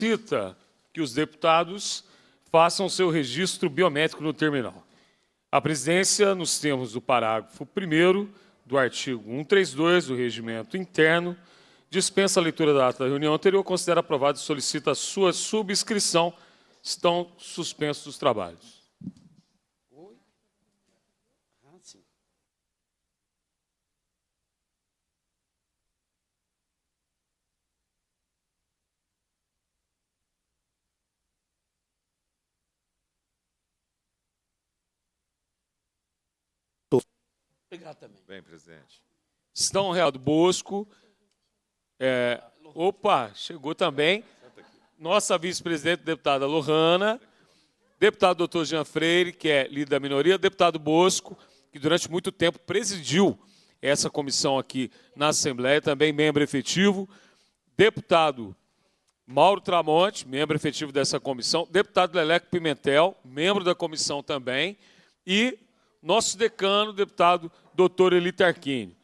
Solicita que os deputados façam seu registro biométrico no terminal. A presidência, nos termos do parágrafo 1º do artigo 132 do Regimento Interno, dispensa a leitura da ata da reunião anterior, considera aprovada e solicita a sua subscrição. Estão suspensos os trabalhos. Bem, presidente. Estão Real do Bosco. Opa, chegou também. Nossa vice-presidente, deputada Lohana. Deputado doutor Jean Freire, que é líder da minoria. Deputado Bosco, que durante muito tempo presidiu essa comissão aqui na Assembleia, também membro efetivo. Deputado Mauro Tramonte, membro efetivo dessa comissão. Deputado Leleco Pimentel, membro da comissão também. E nosso decano, deputado doutor Eli Tarquini.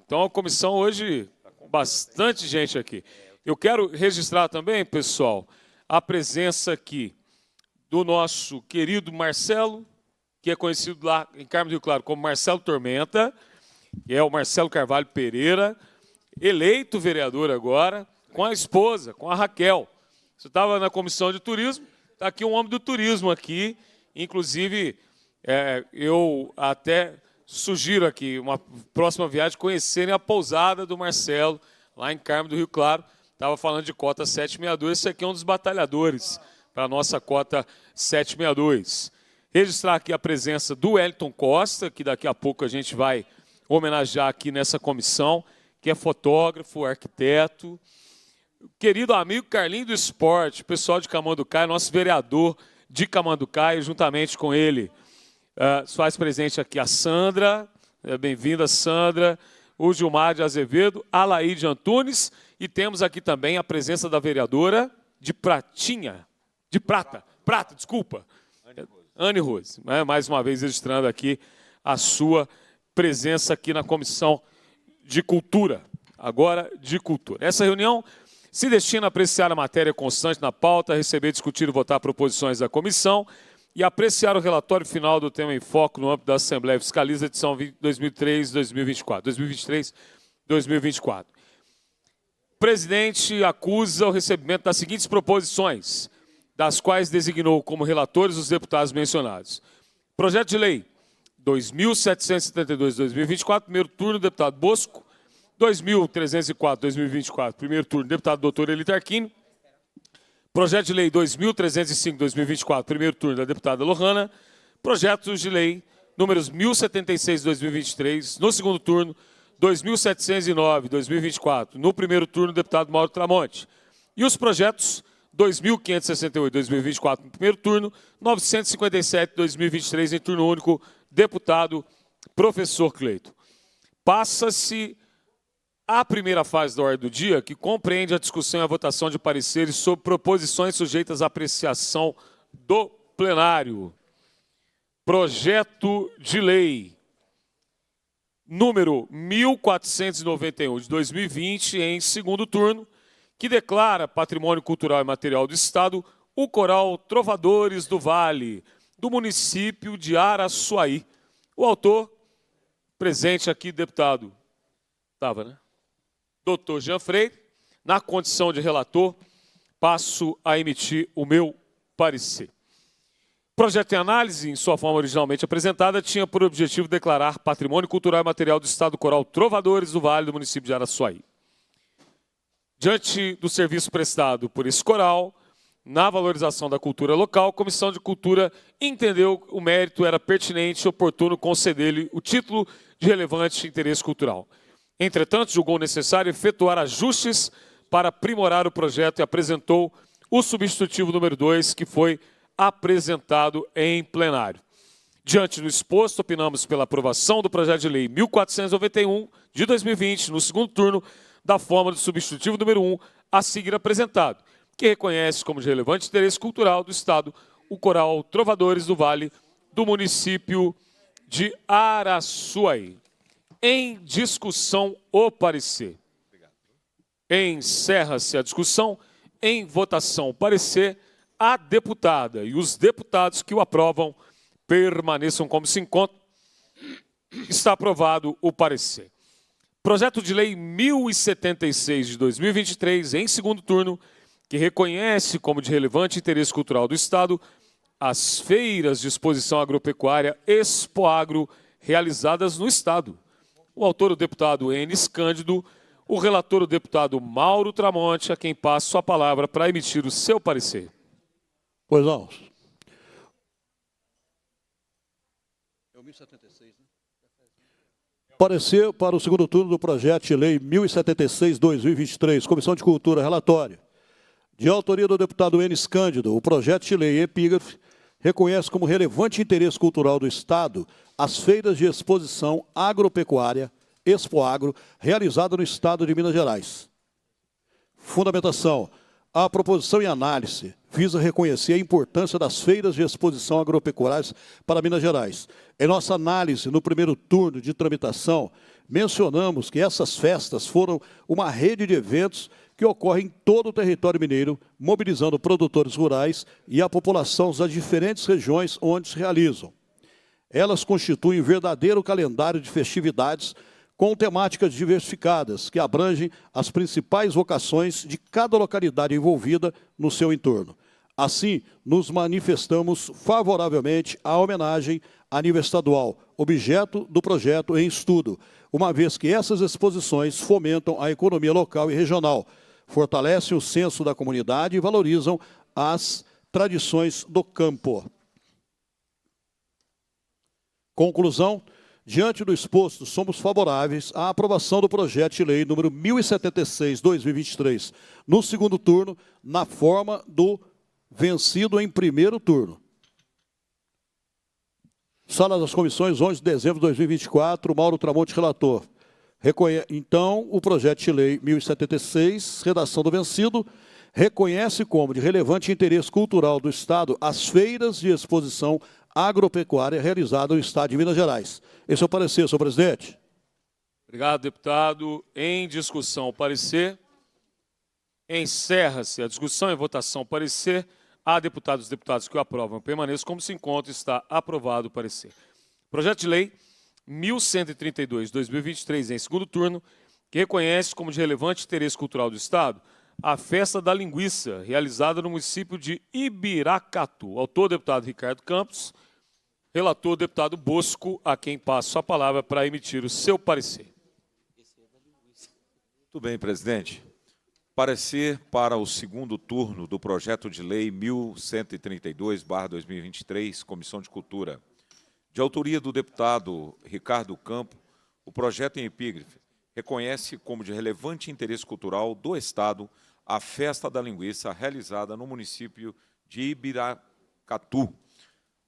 Então, a comissão hoje, bastante gente aqui. Eu quero registrar também, pessoal, a presença aqui do nosso querido Marcelo, que é conhecido lá em Carmo do Rio Claro como Marcelo Tormenta, que é o Marcelo Carvalho Pereira, eleito vereador agora, com a esposa, com a Raquel. Você estava na comissão de turismo, está aqui um homem do turismo aqui, inclusive... eu até sugiro aqui, uma próxima viagem, conhecerem a pousada do Marcelo, lá em Carmo do Rio Claro. Estava falando de cota 762, esse aqui é um dos batalhadores para a nossa cota 762. Registrar aqui a presença do Wellington Costa, que daqui a pouco a gente vai homenagear aqui nessa comissão, que é fotógrafo, arquiteto. Querido amigo Carlinho do Esporte, pessoal de Camanducaia, nosso vereador de Camanducaia, juntamente com ele, faz presente aqui a Sandra, bem-vinda, Sandra, o Gilmar de Azevedo, a Laíde Antunes, e temos aqui também a presença da vereadora de Pratinha, de Prata, desculpa, Anne Rose, mais uma vez registrando aqui a sua presença aqui na Comissão de Cultura, agora de Cultura. Essa reunião se destina a apreciar a matéria constante na pauta, receber, discutir e votar proposições da comissão, e apreciar o relatório final do tema em foco no âmbito da Assembleia Fiscaliza, edição 2023-2024. O presidente acusa o recebimento das seguintes proposições, das quais designou como relatores os deputados mencionados. Projeto de Lei 2.772-2024, primeiro turno, deputado Bosco. 2.304-2024, primeiro turno, deputado doutor Eli Tarquini. Projeto de Lei 2.305-2024, primeiro turno, da deputada Lohana. Projetos de Lei números 1.076-2023, no segundo turno, 2.709-2024, no primeiro turno, deputado Mauro Tramonte. E os projetos 2.568-2024, no primeiro turno, 957-2023, em turno único, deputado professor Cleito. Passa-se a primeira fase da ordem do dia, que compreende a discussão e a votação de pareceres sobre proposições sujeitas à apreciação do plenário. Projeto de Lei número 1491 de 2020, em segundo turno, que declara patrimônio cultural e material do Estado o coral Trovadores do Vale, do município de Araçuaí. O autor, presente aqui, deputado, estava, né? Doutor Jean Freire, na condição de relator, passo a emitir o meu parecer. O projeto em análise, em sua forma originalmente apresentada, tinha por objetivo declarar patrimônio cultural e material do Estado coral Trovadores do Vale, do município de Araçuaí. Diante do serviço prestado por esse coral, na valorização da cultura local, a Comissão de Cultura entendeu que o mérito era pertinente e oportuno conceder-lhe o título de relevante interesse cultural. Entretanto, julgou necessário efetuar ajustes para aprimorar o projeto e apresentou o substitutivo número 2, que foi apresentado em plenário. Diante do exposto, opinamos pela aprovação do projeto de lei 1491 de 2020, no segundo turno, da forma do substitutivo número 1, a seguir apresentado, que reconhece como de relevante interesse cultural do Estado o coral Trovadores do Vale, do município de Araçuaí. Em discussão, o parecer. Encerra-se a discussão Em votação, o parecer. A deputada e os deputados que o aprovam permaneçam como se encontram. Está aprovado o parecer. Projeto de Lei 1076 de 2023, em segundo turno, que reconhece como de relevante interesse cultural do Estado as feiras de exposição agropecuária Expoagro realizadas no Estado. O autor, o deputado Enes Cândido, o relator, o deputado Mauro Tramonte, a quem passo a palavra para emitir o seu parecer. Pois não. É o 1076, né? Parecer para o segundo turno do projeto de lei 1076/2023, Comissão de Cultura, relatório. De autoria do deputado Enes Cândido, o projeto de lei epígrafe reconhece como relevante interesse cultural do Estado as feiras de exposição agropecuária, Expoagro, realizada no Estado de Minas Gerais. Fundamentação. A proposição e análise visa reconhecer a importância das feiras de exposição agropecuárias para Minas Gerais. Em nossa análise, no primeiro turno de tramitação, mencionamos que essas festas foram uma rede de eventos que ocorre em todo o território mineiro, mobilizando produtores rurais e a população das diferentes regiões onde se realizam. Elas constituem um verdadeiro calendário de festividades com temáticas diversificadas, que abrangem as principais vocações de cada localidade envolvida no seu entorno. Assim, nos manifestamos favoravelmente à homenagem a nível estadual, objeto do projeto em estudo, uma vez que essas exposições fomentam a economia local e regional, fortalecem o senso da comunidade e valorizam as tradições do campo. Conclusão. Diante do exposto, somos favoráveis à aprovação do projeto de lei número 1076/2023, no segundo turno, na forma do vencido em primeiro turno. Sala das Comissões, 11 de dezembro de 2024, Mauro Tramonte, relator. Então, o projeto de lei 1076, redação do vencido, reconhece como de relevante interesse cultural do Estado as feiras de exposição agropecuária realizada no Estado de Minas Gerais. Esse é o parecer, senhor presidente. Obrigado, deputado. Em discussão, o parecer. Encerra-se a discussão e votação, o parecer. Há deputados e deputadas que o aprovam. Permaneça como se encontra. Está aprovado o parecer. Projeto de lei 1132/2023, em segundo turno, que reconhece como de relevante interesse cultural do Estado a Festa da Linguiça, realizada no município de Ibiracatu. Autor, deputado Ricardo Campos. Relator, deputado Bosco, a quem passo a palavra para emitir o seu parecer. Muito bem, presidente. Parecer para o segundo turno do projeto de lei 1132/2023, Comissão de Cultura. De autoria do deputado Ricardo Campos, o projeto em epígrafe reconhece como de relevante interesse cultural do Estado a Festa da Linguiça realizada no município de Ibiracatu.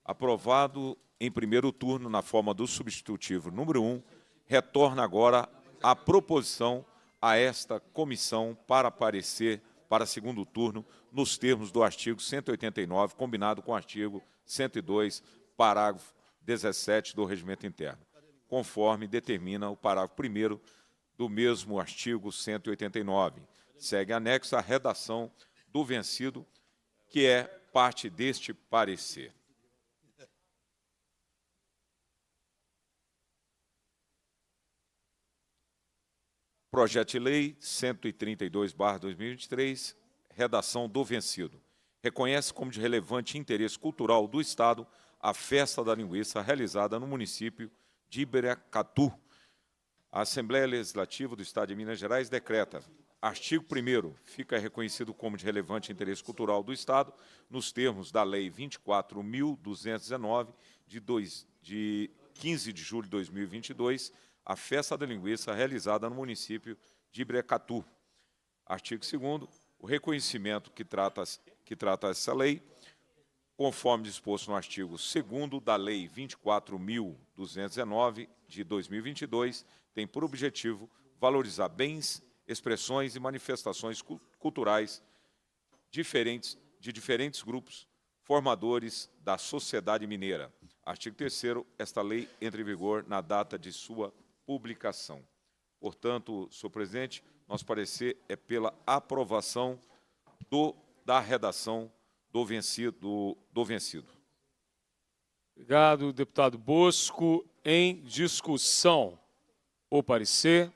Aprovado em primeiro turno na forma do substitutivo número 1, retorna agora a proposição a esta comissão para parecer para segundo turno nos termos do artigo 189, combinado com o artigo 102, parágrafo 17 do Regimento Interno, conforme determina o parágrafo 1º do mesmo artigo 189. Segue anexo a redação do vencido, que é parte deste parecer. Projeto de Lei 132/2023, redação do vencido. Reconhece como de relevante interesse cultural do Estado a Festa da Linguiça realizada no município de Ibiracatu. A Assembleia Legislativa do Estado de Minas Gerais decreta: artigo 1º, fica reconhecido como de relevante interesse cultural do Estado, nos termos da Lei 24.219, de 15 de julho de 2022, a Festa da Linguiça realizada no município de Ibiracatu. Artigo 2º, o reconhecimento que trata essa lei, conforme disposto no artigo 2º da Lei 24.219, de 2022, tem por objetivo valorizar bens, expressões e manifestações culturais de diferentes grupos formadores da sociedade mineira. Artigo 3º, esta lei entra em vigor na data de sua publicação. Portanto, senhor presidente, nosso parecer é pela aprovação da redação do vencido. Obrigado, deputado Bosco. Em discussão, o parecer.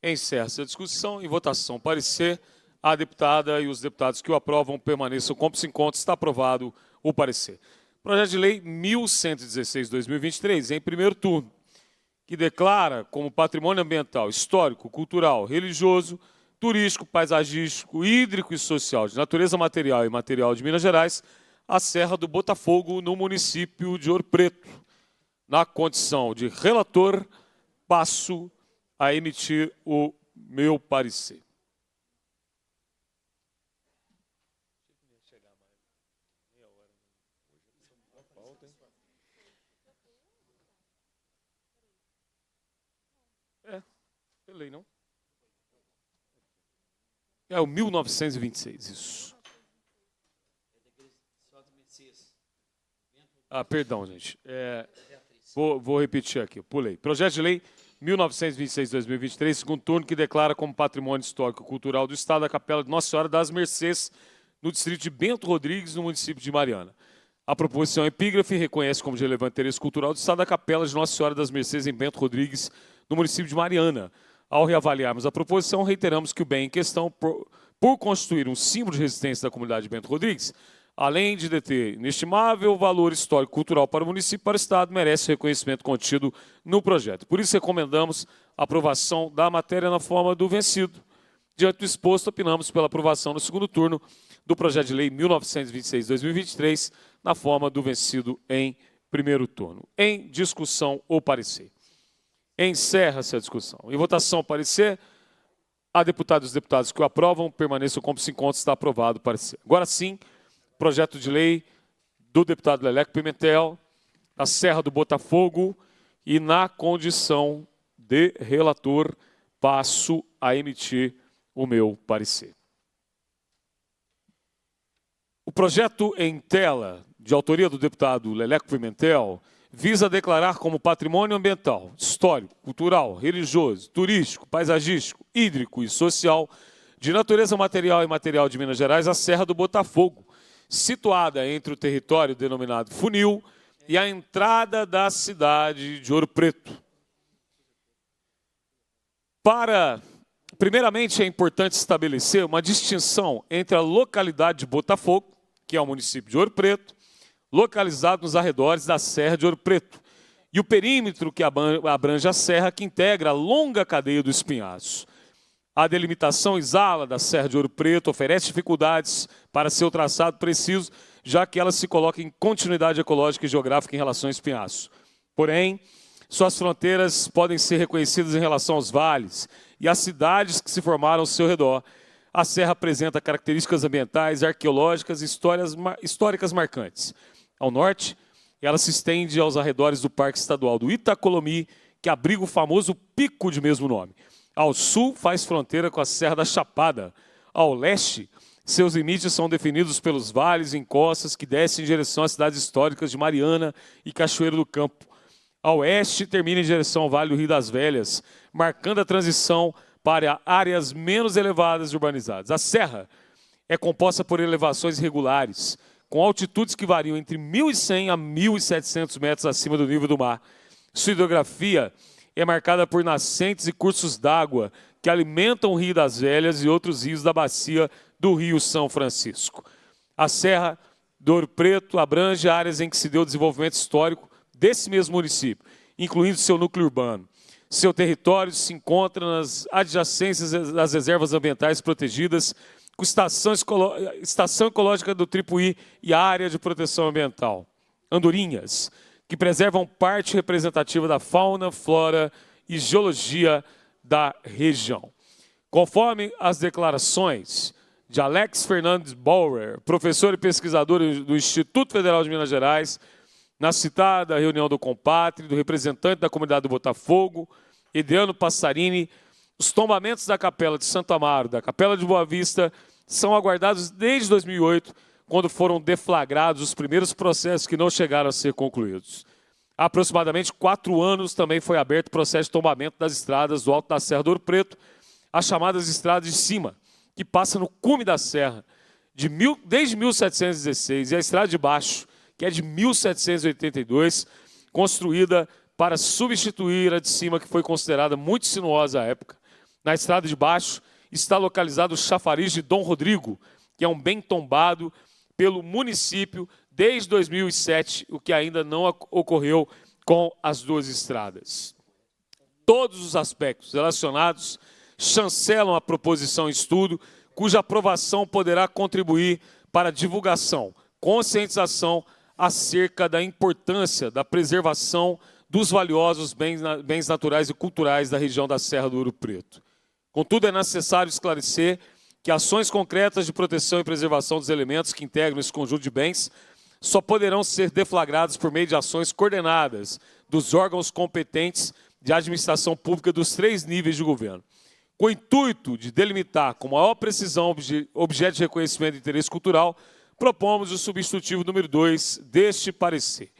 Encerra-se a discussão. Em votação, o parecer. A deputada e os deputados que o aprovam permaneçam como se encontra. Está aprovado o parecer. Projeto de Lei 1116/2023, em primeiro turno, que declara como patrimônio ambiental, histórico, cultural, religioso, turístico, paisagístico, hídrico e social, de natureza material e imaterial de Minas Gerais, a Serra do Botafogo, no município de Ouro Preto. Na condição de relator, passo a emitir o meu parecer. Lei, não? É o 1926, isso. Ah, perdão, gente. Vou repetir aqui, pulei. Projeto de Lei 1926/2023, segundo turno, que declara como patrimônio histórico e cultural do Estado a Capela de Nossa Senhora das Mercês, no distrito de Bento Rodrigues, no município de Mariana. A proposição epígrafe reconhece como de relevante interesse cultural do Estado a Capela de Nossa Senhora das Mercês, em Bento Rodrigues, no município de Mariana. Ao reavaliarmos a proposição, reiteramos que o bem em questão, por constituir um símbolo de resistência da comunidade de Bento Rodrigues, além de deter inestimável valor histórico e cultural para o município e para o Estado, merece o reconhecimento contido no projeto. Por isso, recomendamos a aprovação da matéria na forma do vencido. Diante do exposto, opinamos pela aprovação no segundo turno do projeto de lei 1926/2023, na forma do vencido em primeiro turno. Em discussão, o parecer. Encerra-se a discussão. Em votação, o parecer. A deputada e os deputados que o aprovam permaneçam como se encontra. Está aprovado o parecer. Agora sim, projeto de lei do deputado Leleco Pimentel, da Serra do Botafogo, e na condição de relator, passo a emitir o meu parecer. O projeto em tela, de autoria do deputado Leleco Pimentel, visa declarar como patrimônio ambiental, histórico, cultural, religioso, turístico, paisagístico, hídrico e social, de natureza material e imaterial de Minas Gerais, a Serra do Botafogo, situada entre o território denominado Funil e a entrada da cidade de Ouro Preto. Primeiramente, é importante estabelecer uma distinção entre a localidade de Botafogo, que é o município de Ouro Preto, localizado nos arredores da Serra de Ouro Preto, e o perímetro que abrange a serra, que integra a longa cadeia do Espinhaço. A delimitação exala da Serra de Ouro Preto oferece dificuldades para seu traçado preciso, já que ela se coloca em continuidade ecológica e geográfica em relação ao Espinhaço. Porém, suas fronteiras podem ser reconhecidas em relação aos vales e às cidades que se formaram ao seu redor. A serra apresenta características ambientais, arqueológicas e históricas marcantes. Ao norte, ela se estende aos arredores do Parque Estadual do Itacolomi, que abriga o famoso pico de mesmo nome. Ao sul, faz fronteira com a Serra da Chapada. Ao leste, seus limites são definidos pelos vales e encostas que descem em direção às cidades históricas de Mariana e Cachoeiro do Campo. Ao oeste, termina em direção ao Vale do Rio das Velhas, marcando a transição para áreas menos elevadas e urbanizadas. A serra é composta por elevações irregulares, com altitudes que variam entre 1.100 a 1.700 metros acima do nível do mar. Sua hidrografia é marcada por nascentes e cursos d'água que alimentam o Rio das Velhas e outros rios da bacia do Rio São Francisco. A Serra do Ouro Preto abrange áreas em que se deu o desenvolvimento histórico desse mesmo município, incluindo seu núcleo urbano. Seu território se encontra nas adjacências das reservas ambientais protegidas, com estação ecológica do Tripuí e a área de proteção ambiental. Andorinhas, que preservam parte representativa da fauna, flora e geologia da região. Conforme as declarações de Alex Fernandes Bauer, professor e pesquisador do Instituto Federal de Minas Gerais, na citada reunião do Compatre, do representante da comunidade do Botafogo, Ediano Passarini, os tombamentos da Capela de Santo Amaro, da Capela de Boa Vista, são aguardados desde 2008, quando foram deflagrados os primeiros processos que não chegaram a ser concluídos. Há aproximadamente 4 anos também foi aberto o processo de tombamento das estradas do Alto da Serra do Ouro Preto, as chamadas estradas de cima, que passam no cume da serra, desde 1716, e a Estrada de Baixo, que é de 1782, construída para substituir a de cima, que foi considerada muito sinuosa à época. Na Estrada de Baixo está localizado o chafariz de Dom Rodrigo, que é um bem tombado pelo município desde 2007, o que ainda não ocorreu com as duas estradas. Todos os aspectos relacionados chancelam a proposição em estudo, cuja aprovação poderá contribuir para a divulgação, conscientização acerca da importância da preservação dos valiosos bens naturais e culturais da região da Serra do Ouro Preto. Contudo, é necessário esclarecer que ações concretas de proteção e preservação dos elementos que integram esse conjunto de bens só poderão ser deflagradas por meio de ações coordenadas dos órgãos competentes de administração pública dos 3 níveis de governo. Com o intuito de delimitar com maior precisão objeto de reconhecimento de interesse cultural, propomos o substitutivo número 2 deste parecer.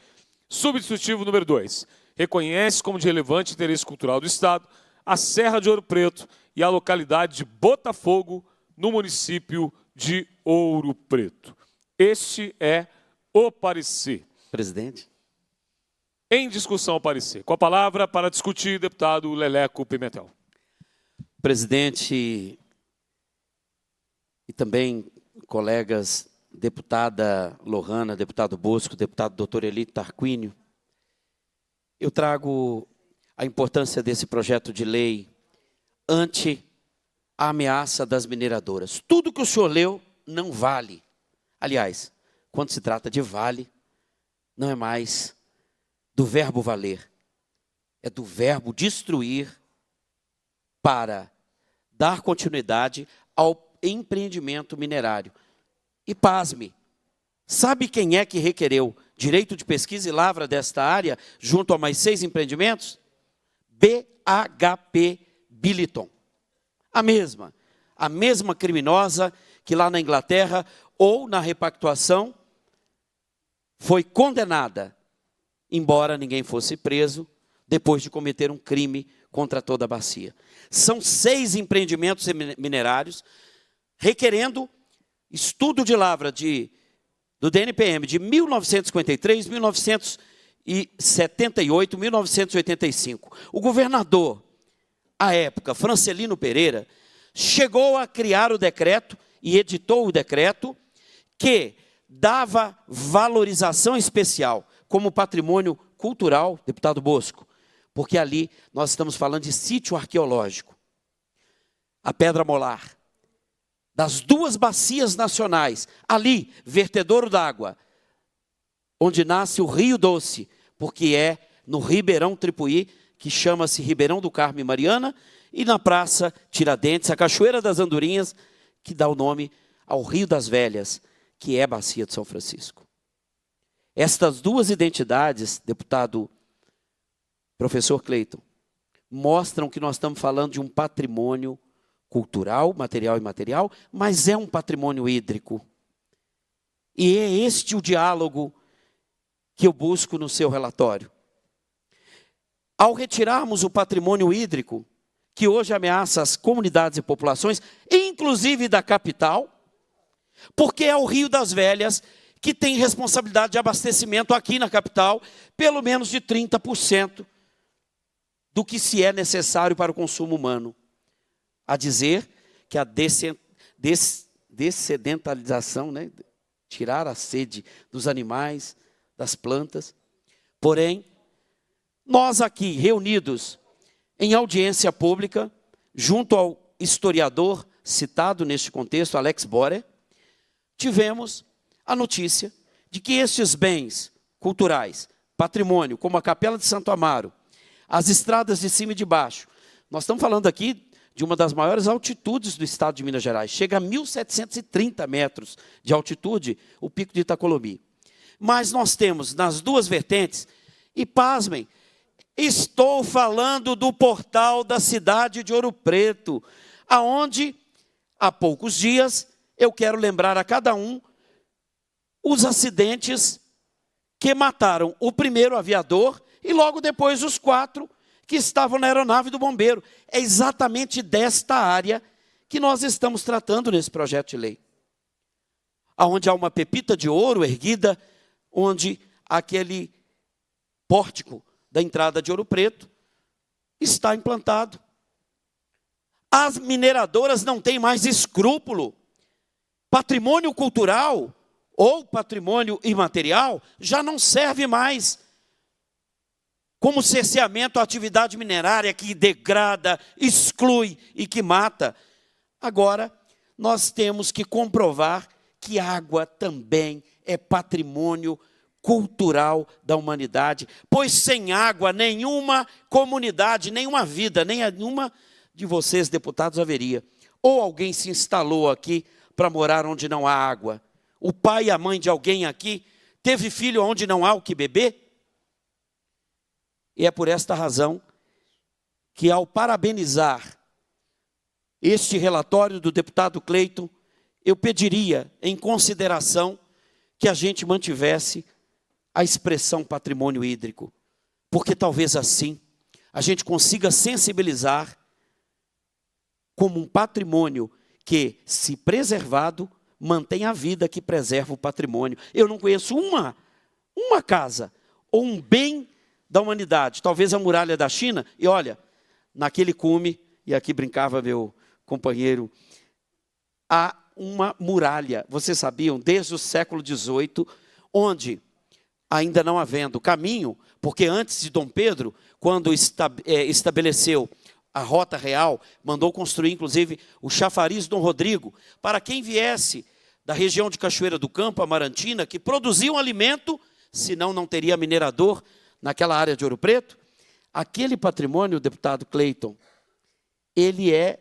Substitutivo número 2. Reconhece como de relevante interesse cultural do Estado a Serra de Ouro Preto e a localidade de Botafogo, no município de Ouro Preto. Este é o parecer. Presidente. Em discussão o parecer. Com a palavra para discutir, deputado Leleco Pimentel. Presidente e também colegas, deputada Lohana, deputado Bosco, deputado doutor Elito Tarquínio, eu trago a importância desse projeto de lei ante a ameaça das mineradoras. Tudo que o senhor leu não vale. Aliás, quando se trata de vale, não é mais do verbo valer, é do verbo destruir para dar continuidade ao empreendimento minerário. E pasme, sabe quem é que requereu direito de pesquisa e lavra desta área, junto a mais 6 empreendimentos? BHP Billiton. A mesma criminosa que lá na Inglaterra, ou na repactuação, foi condenada, embora ninguém fosse preso, depois de cometer um crime contra toda a bacia. São 6 empreendimentos minerários, requerendo estudo de lavra do DNPM de 1953, 1978, 1985. O governador, à época, Francelino Pereira, chegou a criar o decreto e editou o decreto que dava valorização especial como patrimônio cultural, deputado Bosco, porque ali nós estamos falando de sítio arqueológico. A Pedra Molar, das 2 bacias nacionais, ali, vertedouro d'água, onde nasce o Rio Doce, porque é no Ribeirão Tripuí, que chama-se Ribeirão do Carmo e Mariana, e na Praça Tiradentes, a Cachoeira das Andorinhas, que dá o nome ao Rio das Velhas, que é a Bacia de São Francisco. Estas 2 identidades, deputado professor Cleiton, mostram que nós estamos falando de um patrimônio cultural, material e imaterial, mas é um patrimônio hídrico. E é este o diálogo que eu busco no seu relatório. Ao retirarmos o patrimônio hídrico, que hoje ameaça as comunidades e populações, inclusive da capital, porque é o Rio das Velhas que tem responsabilidade de abastecimento aqui na capital, pelo menos de 30% do que se é necessário para o consumo humano. A dizer que a dessedentarização, né, tirar a sede dos animais, das plantas. Porém, nós aqui reunidos em audiência pública, junto ao historiador citado neste contexto, Alex Borer, tivemos a notícia de que estes bens culturais, patrimônio, como a Capela de Santo Amaro, as estradas de cima e de baixo, nós estamos falando aqui de uma das maiores altitudes do estado de Minas Gerais, chega a 1.730 metros de altitude, o Pico de Itacolomi. Mas nós temos nas 2 vertentes, e pasmem, estou falando do portal da cidade de Ouro Preto, aonde, há poucos dias, eu quero lembrar a cada um os acidentes que mataram o primeiro aviador e logo depois os 4 que estavam na aeronave do bombeiro. É exatamente desta área que nós estamos tratando nesse projeto de lei. onde há uma pepita de ouro erguida, onde aquele pórtico da entrada de Ouro Preto está implantado. As mineradoras não têm mais escrúpulo. Patrimônio cultural ou patrimônio imaterial já não serve mais como cerceamento à atividade minerária que degrada, exclui e que mata. Agora, nós temos que comprovar que água também é patrimônio cultural da humanidade, pois sem água nenhuma comunidade, nenhuma vida, nenhuma de vocês, deputados, haveria. Ou alguém se instalou aqui para morar onde não há água. O pai e a mãe de alguém aqui teve filho onde não há o que beber. E é por esta razão que, ao parabenizar este relatório do deputado Cleiton, eu pediria, em consideração, que a gente mantivesse a expressão patrimônio hídrico, porque talvez assim a gente consiga sensibilizar como um patrimônio que, se preservado, mantém a vida que preserva o patrimônio. Eu não conheço uma casa ou um bem da humanidade, talvez a muralha da China, e olha, naquele cume, e aqui brincava meu companheiro, há uma muralha, vocês sabiam, desde o século XVIII, onde, ainda não havendo caminho, porque antes de Dom Pedro, quando estabeleceu a Rota Real, mandou construir, inclusive, o chafariz Dom Rodrigo, para quem viesse da região de Cachoeira do Campo, Amarantina, que produzia um alimento, senão não teria minerador naquela área de Ouro Preto. Aquele patrimônio, deputado Cleiton, ele é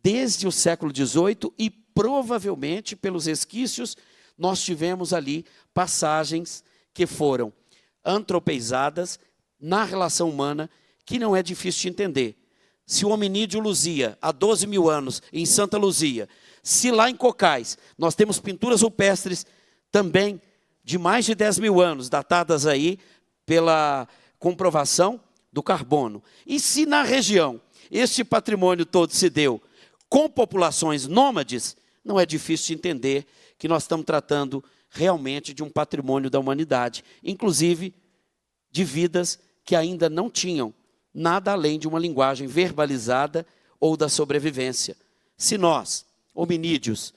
desde o século XVIII e provavelmente, pelos resquícios, nós tivemos ali passagens que foram antropeizadas na relação humana, que não é difícil de entender. Se o hominídeo Luzia, há 12 mil anos, em Santa Luzia, se lá em Cocais nós temos pinturas rupestres também de mais de 10 mil anos, datadas aí pela comprovação do carbono. E se na região este patrimônio todo se deu com populações nômades, não é difícil de entender que nós estamos tratando realmente de um patrimônio da humanidade, inclusive de vidas que ainda não tinham nada além de uma linguagem verbalizada ou da sobrevivência. Se nós, hominídeos,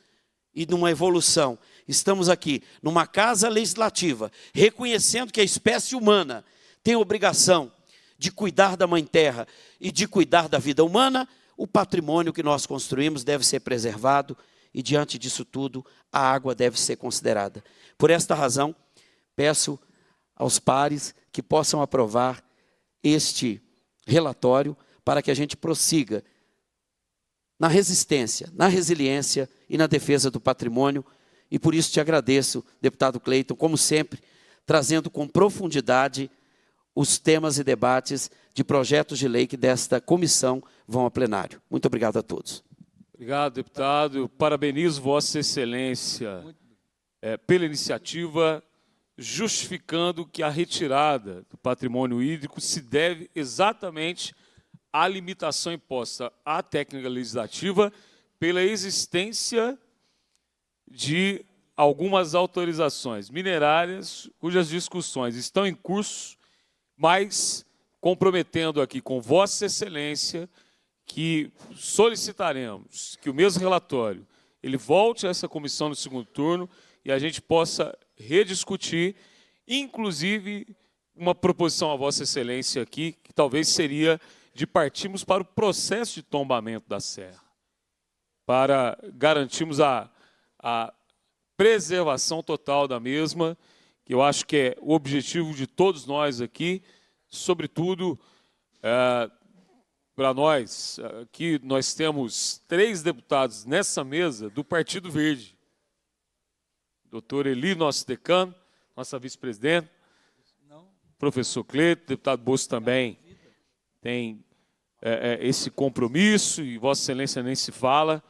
e numa evolução, estamos aqui numa casa legislativa, reconhecendo que a espécie humana tem a obrigação de cuidar da Mãe Terra e de cuidar da vida humana, o patrimônio que nós construímos deve ser preservado e, diante disso tudo, a água deve ser considerada. Por esta razão, peço aos pares que possam aprovar este relatório para que a gente prossiga na resistência, na resiliência e na defesa do patrimônio. E por isso te agradeço, deputado Cleiton, como sempre, trazendo com profundidade os temas e debates de projetos de lei que desta comissão vão a plenário. Muito obrigado a todos. Obrigado, deputado. Eu parabenizo Vossa Excelência pela iniciativa, justificando que a retirada do patrimônio hídrico se deve exatamente à limitação imposta à técnica legislativa pela existência de algumas autorizações minerárias cujas discussões estão em curso, mas comprometendo aqui com Vossa Excelência que solicitaremos que o mesmo relatório ele volte a essa comissão no segundo turno e a gente possa rediscutir, inclusive uma proposição a Vossa Excelência aqui, que talvez seria de partirmos para o processo de tombamento da serra, para garantirmos a preservação total da mesma, que eu acho que é o objetivo de todos nós aqui, sobretudo para nós, aqui nós temos 3 deputados nessa mesa do Partido Verde. Doutor Eli, nosso decano, nossa vice-presidente, professor Cleiton, deputado Bosco também tem esse compromisso, e Vossa Excelência nem se fala,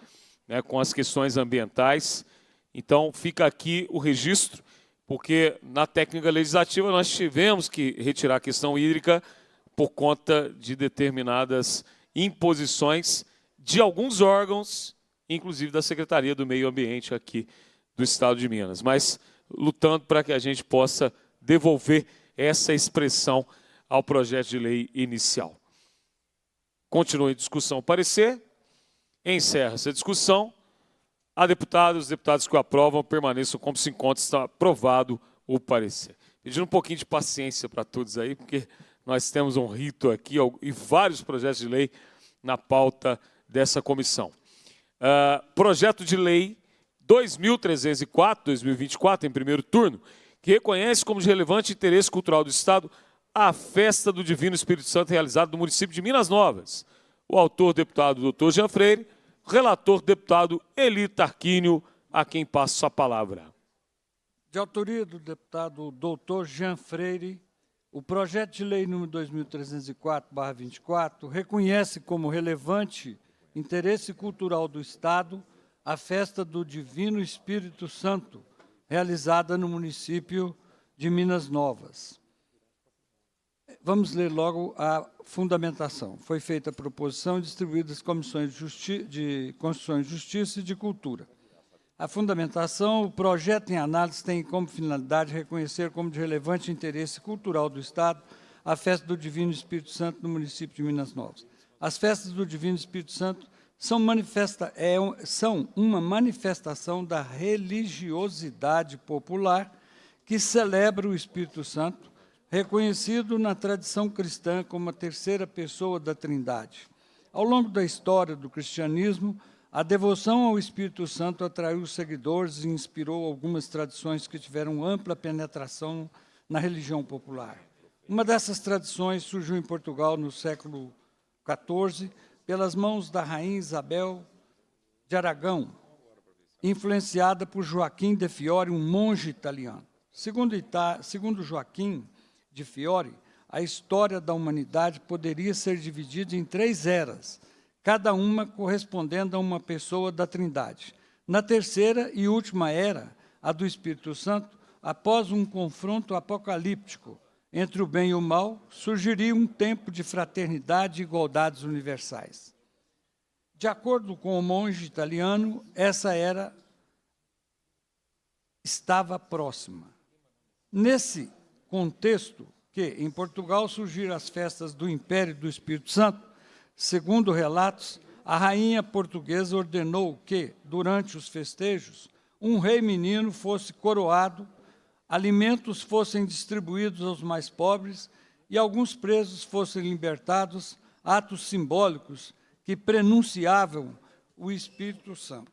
né, com as questões ambientais. Então, fica aqui o registro, porque na técnica legislativa nós tivemos que retirar a questão hídrica por conta de determinadas imposições de alguns órgãos, inclusive da Secretaria do Meio Ambiente aqui do Estado de Minas, mas lutando para que a gente possa devolver essa expressão ao projeto de lei inicial. Continua em discussão o parecer. Encerra essa discussão. A deputados, os deputados que o aprovam, permaneçam como se encontra. Está aprovado o parecer. Pedindo um pouquinho de paciência para todos aí, porque nós temos um rito aqui e vários projetos de lei na pauta dessa comissão. Projeto de lei 2.304/2024, em primeiro turno, que reconhece como de relevante interesse cultural do Estado a festa do Divino Espírito Santo realizada no município de Minas Novas. O autor, deputado Dr. Jean Freire, o relator, deputado Eli Tarquínio, a quem passo a palavra. De autoria do deputado Dr. Jean Freire, o projeto de lei número 2304/24 reconhece como relevante interesse cultural do Estado a festa do Divino Espírito Santo, realizada no município de Minas Novas. Vamos ler logo a fundamentação. Foi feita a proposição e distribuída às comissões de Constituição e Justiça e de Cultura. A fundamentação, o projeto em análise tem como finalidade reconhecer como de relevante interesse cultural do Estado a festa do Divino Espírito Santo no município de Minas Novas. As festas do Divino Espírito Santo são uma manifestação da religiosidade popular que celebra o Espírito Santo, reconhecido na tradição cristã como a terceira pessoa da Trindade. Ao longo da história do cristianismo, a devoção ao Espírito Santo atraiu seguidores e inspirou algumas tradições que tiveram ampla penetração na religião popular. Uma dessas tradições surgiu em Portugal no século XIV, pelas mãos da rainha Isabel de Aragão, influenciada por Joaquim de Fiore, um monge italiano. Segundo Joaquim de Fiore, a história da humanidade poderia ser dividida em 3 eras, cada uma correspondendo a uma pessoa da Trindade. Na terceira e última era, a do Espírito Santo, após um confronto apocalíptico entre o bem e o mal, surgiria um tempo de fraternidade e igualdades universais. De acordo com o monge italiano, essa era estava próxima. Nesse contexto que, em Portugal, surgiram as festas do Império do Espírito Santo, segundo relatos, a rainha portuguesa ordenou que, durante os festejos, um rei menino fosse coroado, alimentos fossem distribuídos aos mais pobres e alguns presos fossem libertados, atos simbólicos que prenunciavam o Espírito Santo,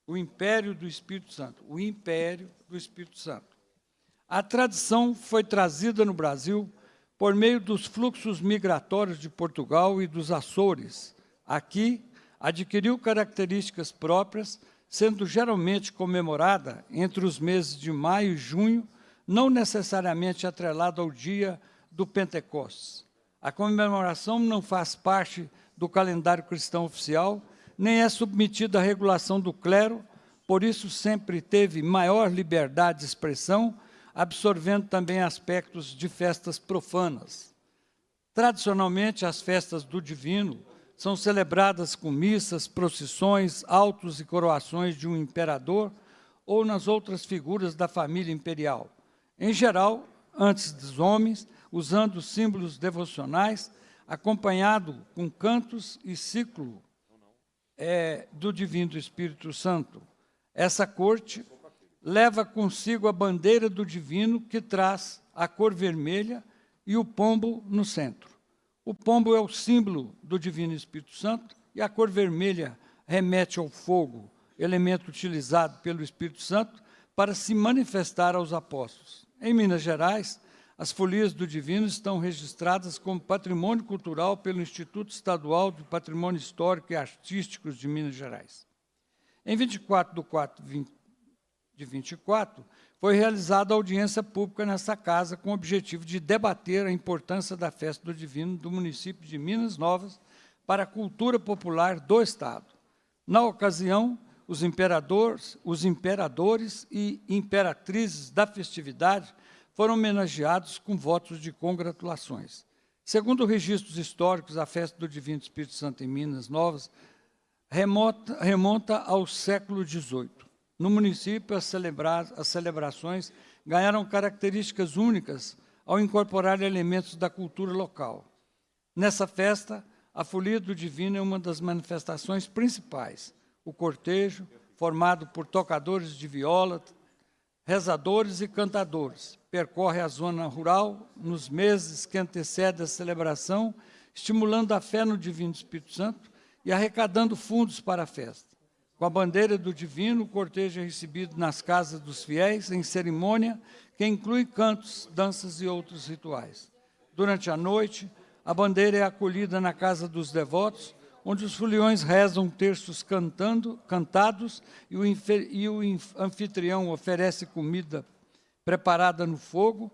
o Império do Espírito Santo, o Império do Espírito Santo. A tradição foi trazida no Brasil por meio dos fluxos migratórios de Portugal e dos Açores. Aqui, adquiriu características próprias, sendo geralmente comemorada entre os meses de maio e junho, não necessariamente atrelada ao dia do Pentecostes. A comemoração não faz parte do calendário cristão oficial, nem é submetida à regulação do clero, por isso sempre teve maior liberdade de expressão, absorvendo também aspectos de festas profanas. Tradicionalmente, as festas do Divino são celebradas com missas, procissões, autos e coroações de um imperador ou nas outras figuras da família imperial. Em geral, antes dos homens, usando símbolos devocionais, acompanhado com cantos e ciclo do Divino Espírito Santo. Essa corte leva consigo a bandeira do Divino, que traz a cor vermelha e o pombo no centro. O pombo é o símbolo do Divino Espírito Santo e a cor vermelha remete ao fogo, elemento utilizado pelo Espírito Santo para se manifestar aos apóstolos. Em Minas Gerais, as folias do Divino estão registradas como patrimônio cultural pelo Instituto Estadual do Patrimônio Histórico e Artístico de Minas Gerais. Em 24/4/24, foi realizada audiência pública nessa casa com o objetivo de debater a importância da festa do Divino do município de Minas Novas para a cultura popular do Estado. Na ocasião, os imperadores e imperatrizes da festividade foram homenageados com votos de congratulações. Segundo registros históricos, a festa do Divino Espírito Santo em Minas Novas remonta ao século XVIII. No município, as celebrações ganharam características únicas ao incorporar elementos da cultura local. Nessa festa, a Folia do Divino é uma das manifestações principais. O cortejo, formado por tocadores de viola, rezadores e cantadores, percorre a zona rural nos meses que antecedem a celebração, estimulando a fé no Divino Espírito Santo e arrecadando fundos para a festa. Com a bandeira do Divino, o cortejo é recebido nas casas dos fiéis em cerimônia que inclui cantos, danças e outros rituais. Durante a noite, a bandeira é acolhida na casa dos devotos, onde os foliões rezam terços cantados e o anfitrião oferece comida preparada no fogo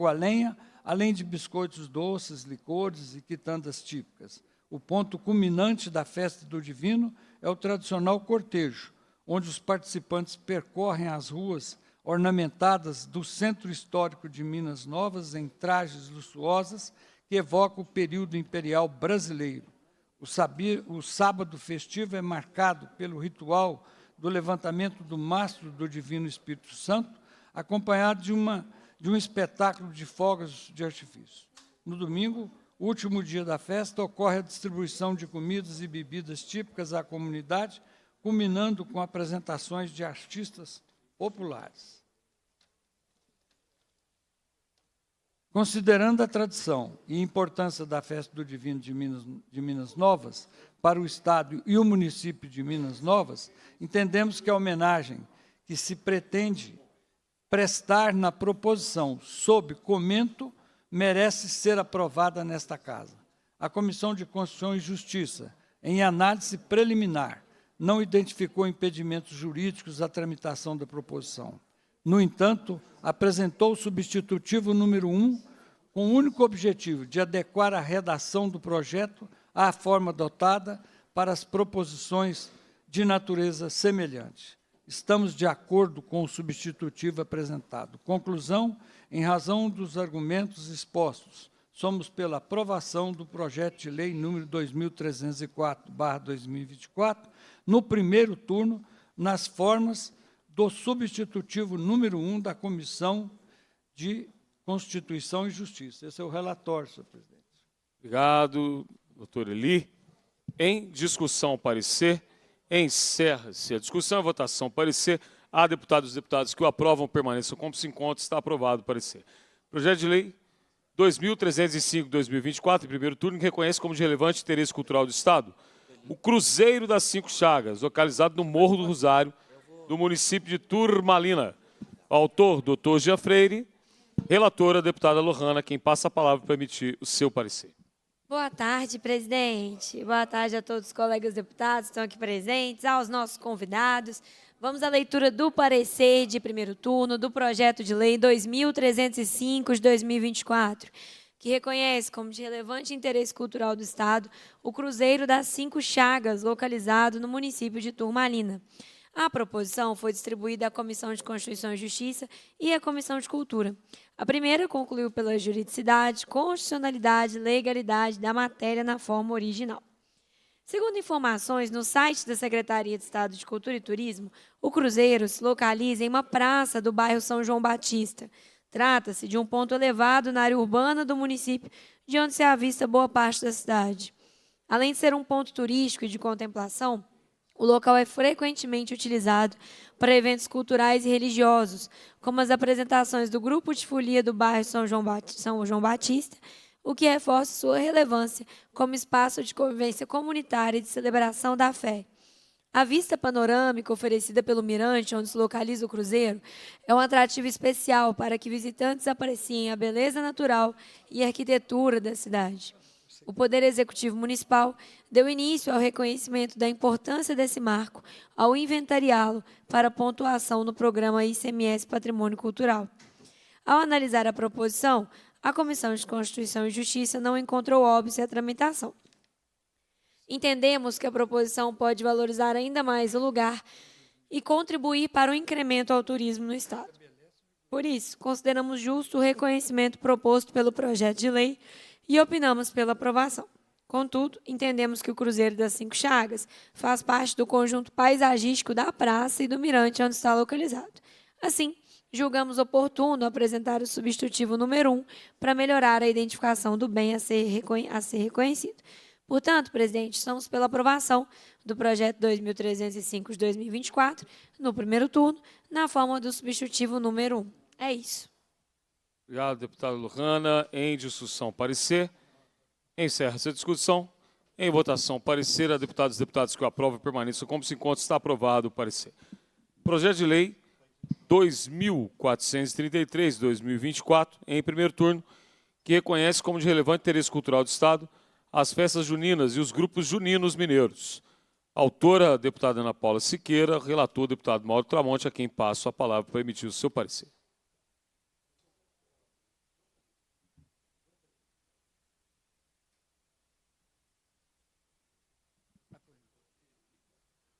a lenha, além de biscoitos doces, licores e quitandas típicas. O ponto culminante da festa do Divino é o tradicional cortejo, onde os participantes percorrem as ruas ornamentadas do Centro Histórico de Minas Novas em trajes luxuosas que evocam o período imperial brasileiro. O sábado festivo é marcado pelo ritual do levantamento do mastro do Divino Espírito Santo, acompanhado de um espetáculo de fogos de artifício. No domingo, último dia da festa, ocorre a distribuição de comidas e bebidas típicas à comunidade, culminando com apresentações de artistas populares. Considerando a tradição e importância da Festa do Divino de Minas Novas para o Estado e o município de Minas Novas, entendemos que a homenagem que se pretende prestar na proposição sob comento merece ser aprovada nesta Casa. A Comissão de Constituição e Justiça, em análise preliminar, não identificou impedimentos jurídicos à tramitação da proposição. No entanto, apresentou o substitutivo número 1, com o único objetivo de adequar a redação do projeto à forma adotada para as proposições de natureza semelhante. Estamos de acordo com o substitutivo apresentado. Conclusão, em razão dos argumentos expostos, somos pela aprovação do projeto de lei número 2304/2024, no primeiro turno, nas formas do substitutivo número 1 da Comissão de Constituição e Justiça. Esse é o relatório, senhor presidente. Obrigado, doutor Eli. Em discussão, parecer. Encerra-se a discussão, a votação, parecer. Há deputados e deputadas que o aprovam, permaneçam como se encontra. Está aprovado o parecer. Projeto de lei 2305/2024, em primeiro turno, que reconhece como de relevante interesse cultural do Estado o Cruzeiro das Cinco Chagas, localizado no Morro do Rosário, do município de Turmalina. Autor, doutor Jean Freire. Relatora, deputada Lohana, quem passa a palavra para emitir o seu parecer. Boa tarde, presidente. Boa tarde a todos os colegas deputados que estão aqui presentes, aos nossos convidados. Vamos à leitura do parecer de primeiro turno do projeto de lei 2305 de 2024, que reconhece como de relevante interesse cultural do Estado o Cruzeiro das Cinco Chagas, localizado no município de Turmalina. A proposição foi distribuída à Comissão de Constituição e Justiça e à Comissão de Cultura. A primeira concluiu pela juridicidade, constitucionalidade e legalidade da matéria na forma original. Segundo informações no site da Secretaria de Estado de Cultura e Turismo, o Cruzeiro se localiza em uma praça do bairro São João Batista. Trata-se de um ponto elevado na área urbana do município, de onde se avista boa parte da cidade. Além de ser um ponto turístico e de contemplação, o local é frequentemente utilizado para eventos culturais e religiosos, como as apresentações do Grupo de Folia do bairro São João Batista, o que reforça sua relevância como espaço de convivência comunitária e de celebração da fé. A vista panorâmica oferecida pelo mirante, onde se localiza o cruzeiro, é um atrativo especial para que visitantes apreciem a beleza natural e a arquitetura da cidade. O Poder Executivo Municipal deu início ao reconhecimento da importância desse marco ao inventariá-lo para pontuação no programa ICMS Patrimônio Cultural. Ao analisar a proposição, a Comissão de Constituição e Justiça não encontrou óbice à tramitação. Entendemos que a proposição pode valorizar ainda mais o lugar e contribuir para o incremento ao turismo no Estado. Por isso, consideramos justo o reconhecimento proposto pelo projeto de lei e opinamos pela aprovação. Contudo, entendemos que o Cruzeiro das Cinco Chagas faz parte do conjunto paisagístico da praça e do mirante onde está localizado. Assim, julgamos oportuno apresentar o substitutivo número 1 para melhorar a identificação do bem a ser reconhecido. Portanto, presidente, estamos pela aprovação do projeto 2305 de 2024, no primeiro turno, na forma do substitutivo número 1. É isso. Obrigado, deputada Lohana. Em discussão, parecer. Encerra-se a discussão. Em votação, parecer. A deputados e deputadas que o aprovam permaneçam como se encontra. Está aprovado o parecer. Projeto de lei 2433 de 2024, em primeiro turno, que reconhece como de relevante interesse cultural do Estado as festas juninas e os grupos juninos mineiros. Autora, a deputada Ana Paula Siqueira, relator, deputado Mauro Tramonte, a quem passo a palavra para emitir o seu parecer.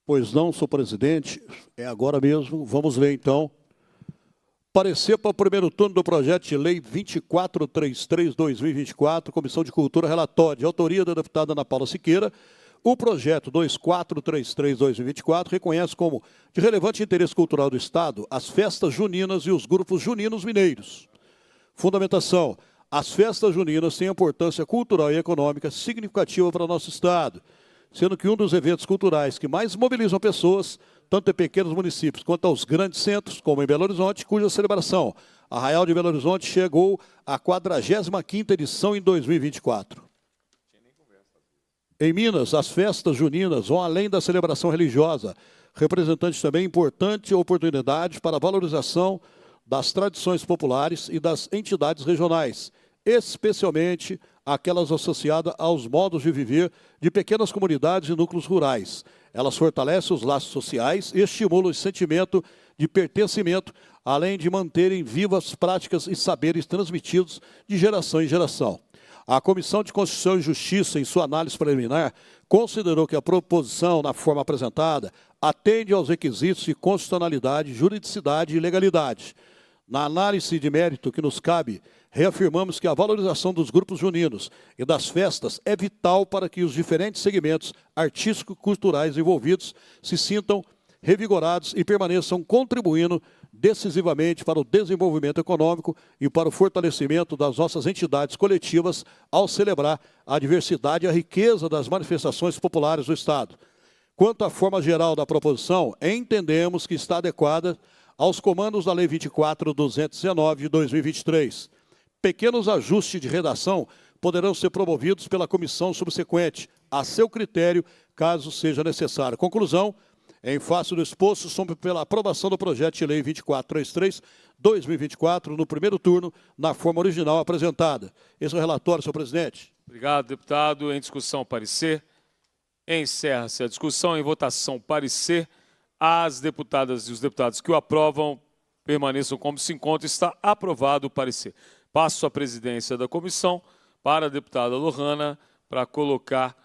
Pois não, senhor presidente, é agora mesmo. Vamos ler, então. Parecer para o primeiro turno do projeto de lei 2433/2024, Comissão de Cultura, relatório, de autoria da deputada Ana Paula Siqueira. O projeto 2433/2024 reconhece como de relevante interesse cultural do Estado as festas juninas e os grupos juninos mineiros. Fundamentação: as festas juninas têm importância cultural e econômica significativa para o nosso Estado, sendo que um dos eventos culturais que mais mobilizam pessoas, tanto em pequenos municípios quanto aos grandes centros, como em Belo Horizonte, cuja celebração, Arraial de Belo Horizonte, chegou à 45ª edição em 2024. Em Minas, as festas juninas vão além da celebração religiosa, representando também importante oportunidade para a valorização das tradições populares e das entidades regionais, especialmente aquelas associadas aos modos de viver de pequenas comunidades e núcleos rurais. Elas fortalecem os laços sociais e estimulam o sentimento de pertencimento, além de manterem vivas práticas e saberes transmitidos de geração em geração. A Comissão de Constituição e Justiça, em sua análise preliminar, considerou que a proposição, na forma apresentada, atende aos requisitos de constitucionalidade, juridicidade e legalidade. Na análise de mérito que nos cabe, reafirmamos que a valorização dos grupos juninos e das festas é vital para que os diferentes segmentos artístico-culturais envolvidos se sintam revigorados e permaneçam contribuindo decisivamente para o desenvolvimento econômico e para o fortalecimento das nossas entidades coletivas ao celebrar a diversidade e a riqueza das manifestações populares do Estado. Quanto à forma geral da proposição, entendemos que está adequada aos comandos da Lei 24.219 de 2023. Pequenos ajustes de redação poderão ser promovidos pela comissão subsequente, a seu critério, caso seja necessário. Conclusão: em face do exposto, somos pela aprovação do projeto de lei 2433/2024, no primeiro turno, na forma original apresentada. Esse é o relatório, senhor presidente. Obrigado, deputado. Em discussão, parecer. Encerra-se a discussão. Em votação, parecer. As deputadas e os deputados que o aprovam permaneçam como se encontra. Está aprovado o parecer. Passo a presidência da comissão para a deputada Lohana para colocar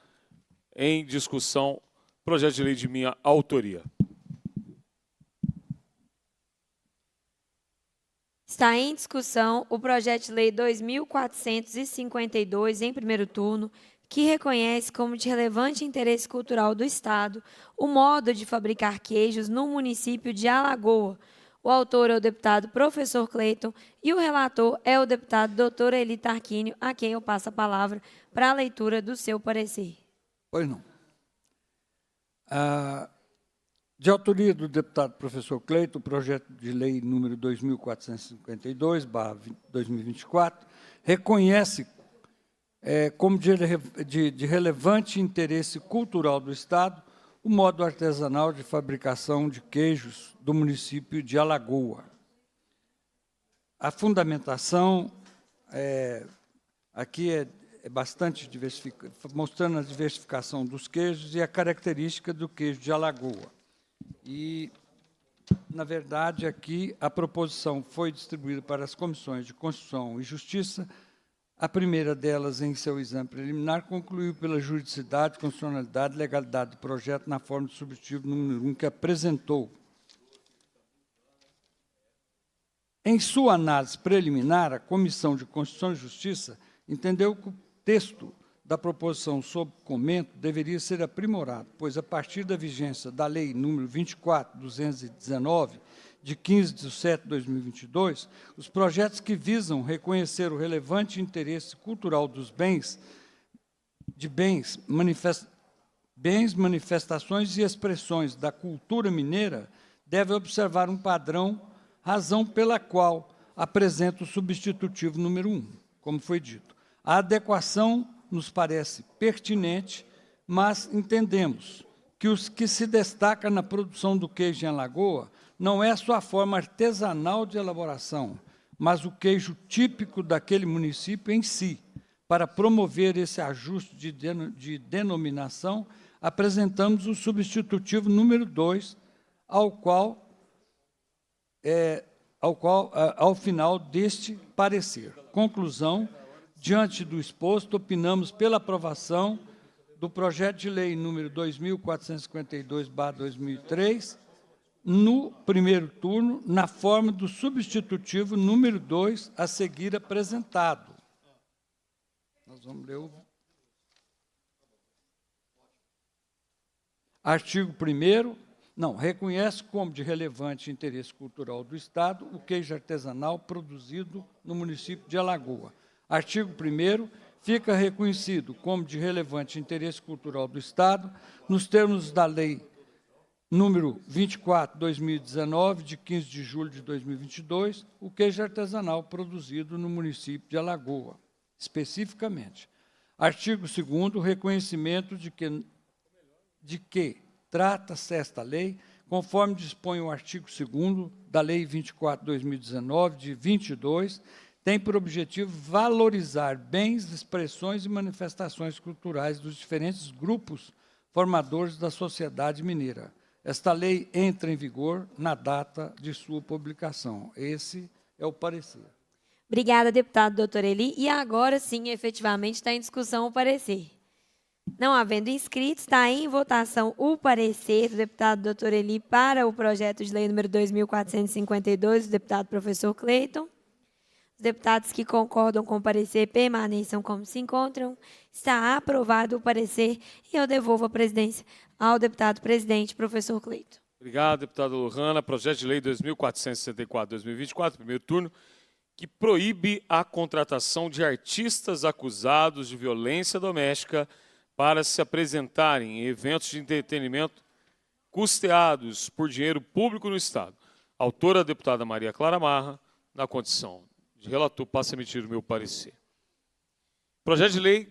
em discussão projeto de lei de minha autoria. Está em discussão o projeto de lei 2452, em primeiro turno, que reconhece como de relevante interesse cultural do Estado o modo de fabricar queijos no município de Alagoa. O autor é o deputado professor Cleiton e o relator é o deputado doutor Eli Tarquínio, a quem eu passo a palavra para a leitura do seu parecer. Pois não. De autoria do deputado professor Cleiton, o projeto de lei número 2452/2024 reconhece como de relevante interesse cultural do Estado o modo artesanal de fabricação de queijos do município de Alagoa. A fundamentação aqui é bastante diversificada, mostrando a diversificação dos queijos e a característica do queijo de Alagoa. E, na verdade, aqui a proposição foi distribuída para as comissões de Constituição e Justiça. A primeira delas, em seu exame preliminar, concluiu pela juridicidade, constitucionalidade e legalidade do projeto na forma do substitutivo número 1 que apresentou. Em sua análise preliminar, a Comissão de Constituição e Justiça entendeu que o texto da proposição sob comento deveria ser aprimorado, pois, a partir da vigência da Lei nº 24.219, de 15 de setembro de 2022, os projetos que visam reconhecer o relevante interesse cultural dos manifestações e expressões da cultura mineira devem observar um padrão, razão pela qual apresenta o substitutivo número 1, como foi dito. A adequação nos parece pertinente, mas entendemos que os que se destacam na produção do queijo em Alagoa não é sua forma artesanal de elaboração, mas o queijo típico daquele município em si. Para promover esse ajuste de denominação, apresentamos o substitutivo número 2, ao final deste parecer. Conclusão: diante do exposto, opinamos pela aprovação do projeto de lei número 2452/2003, no primeiro turno, na forma do substitutivo número 2, a seguir apresentado. Nós vamos ler o artigo 1º. Não, reconhece como de relevante interesse cultural do Estado o queijo artesanal produzido no município de Alagoa. Artigo 1º, fica reconhecido como de relevante interesse cultural do Estado, nos termos da Lei número 24/2019, de 15 de julho de 2022, o queijo artesanal produzido no município de Alagoa, especificamente. Artigo 2º, reconhecimento de que trata-se esta lei, conforme dispõe o artigo 2º da Lei 24/2019, de 22, tem por objetivo valorizar bens, expressões e manifestações culturais dos diferentes grupos formadores da sociedade mineira. Esta lei entra em vigor na data de sua publicação. Esse é o parecer. Obrigada, deputado doutor Eli. E agora sim, efetivamente, está em discussão o parecer. Não havendo inscritos, está em votação o parecer do deputado doutor Eli para o projeto de lei número 2452, do deputado professor Cleiton. Os deputados que concordam com o parecer permaneçam como se encontram. Está aprovado o parecer e eu devolvo a presidência ao deputado presidente, professor Cleiton. Obrigado, deputada Lohana. Projeto de lei 2464/2024, primeiro turno, que proíbe a contratação de artistas acusados de violência doméstica para se apresentarem em eventos de entretenimento custeados por dinheiro público no Estado. Autora a deputada Maria Clara Marra, na condição de relator, passa a emitir o meu parecer. Projeto de lei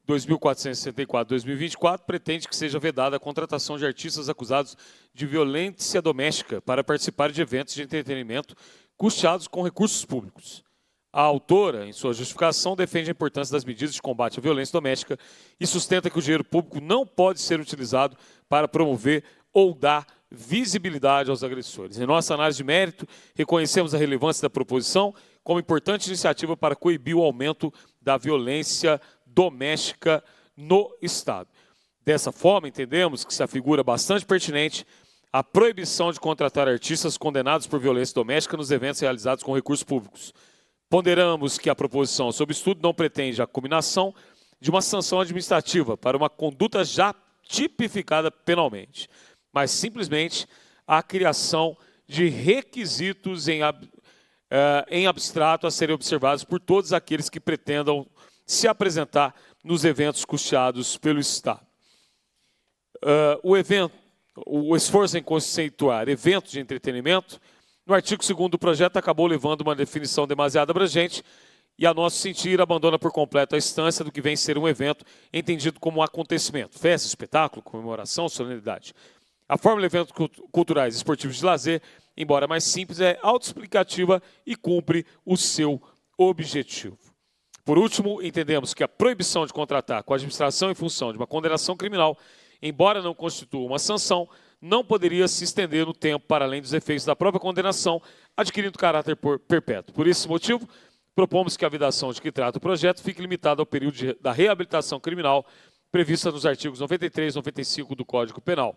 2464/2024 pretende que seja vedada a contratação de artistas acusados de violência doméstica para participar de eventos de entretenimento custeados com recursos públicos. A autora, em sua justificação, defende a importância das medidas de combate à violência doméstica e sustenta que o dinheiro público não pode ser utilizado para promover ou dar visibilidade aos agressores. Em nossa análise de mérito, reconhecemos a relevância da proposição como importante iniciativa para coibir o aumento da violência doméstica no Estado. Dessa forma, entendemos que se afigura bastante pertinente a proibição de contratar artistas condenados por violência doméstica nos eventos realizados com recursos públicos. Ponderamos que a proposição sob estudo não pretende a combinação de uma sanção administrativa para uma conduta já tipificada penalmente, mas simplesmente a criação de requisitos em abstrato a serem observados por todos aqueles que pretendam se apresentar nos eventos custeados pelo Estado. O esforço em conceituar eventos de entretenimento, no artigo 2º do projeto, acabou levando uma definição demasiado abrangente e, a nosso sentir, abandona por completo a instância do que vem ser um evento entendido como um acontecimento, festa, espetáculo, comemoração, solenidade. A fórmula de eventos culturais e esportivos de lazer, embora mais simples, é autoexplicativa e cumpre o seu objetivo. Por último, entendemos que a proibição de contratar com a administração em função de uma condenação criminal, embora não constitua uma sanção, não poderia se estender no tempo para além dos efeitos da própria condenação, adquirindo caráter perpétuo. Por esse motivo, propomos que a vedação de que trata o projeto fique limitada ao período da reabilitação criminal prevista nos artigos 93 e 95 do Código Penal.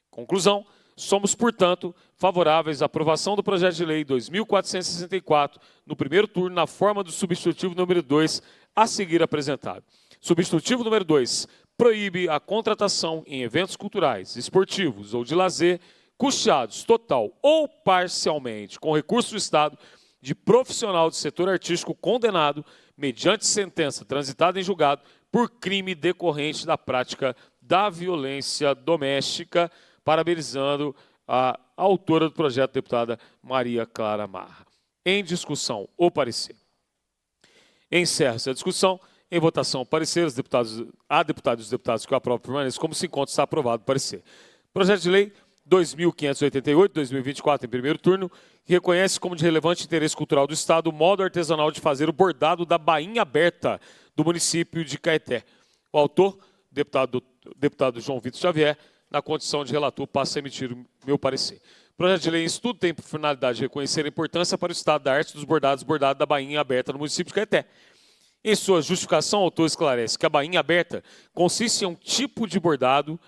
Conclusão, somos, portanto, favoráveis à aprovação do projeto de lei 2464 no primeiro turno, na forma do substitutivo número 2, a seguir apresentado. Substitutivo número 2, proíbe a contratação em eventos culturais, esportivos ou de lazer, custeados total ou parcialmente com recurso do Estado, de profissional do setor artístico condenado, mediante sentença transitada em julgado, por crime decorrente da prática da violência doméstica, parabenizando a autora do projeto, deputada Maria Clara Marra. Em discussão, o parecer. Encerra-se a discussão. Em votação, o parecer. A deputada e os deputados que o aprovam permaneçam como se encontra, está aprovado o parecer. Projeto de lei 2.588/2024, em primeiro turno, que reconhece como de relevante interesse cultural do Estado o modo artesanal de fazer o bordado da bainha aberta do município de Caeté. O autor, deputado João Vitor Xavier, na condição de relator, passa a emitir o meu parecer. O projeto de lei em estudo tem por finalidade de reconhecer a importância para o Estado da arte dos bordados da bainha aberta no município de Caeté. Em sua justificação, o autor esclarece que a bainha aberta consiste em um tipo de bordado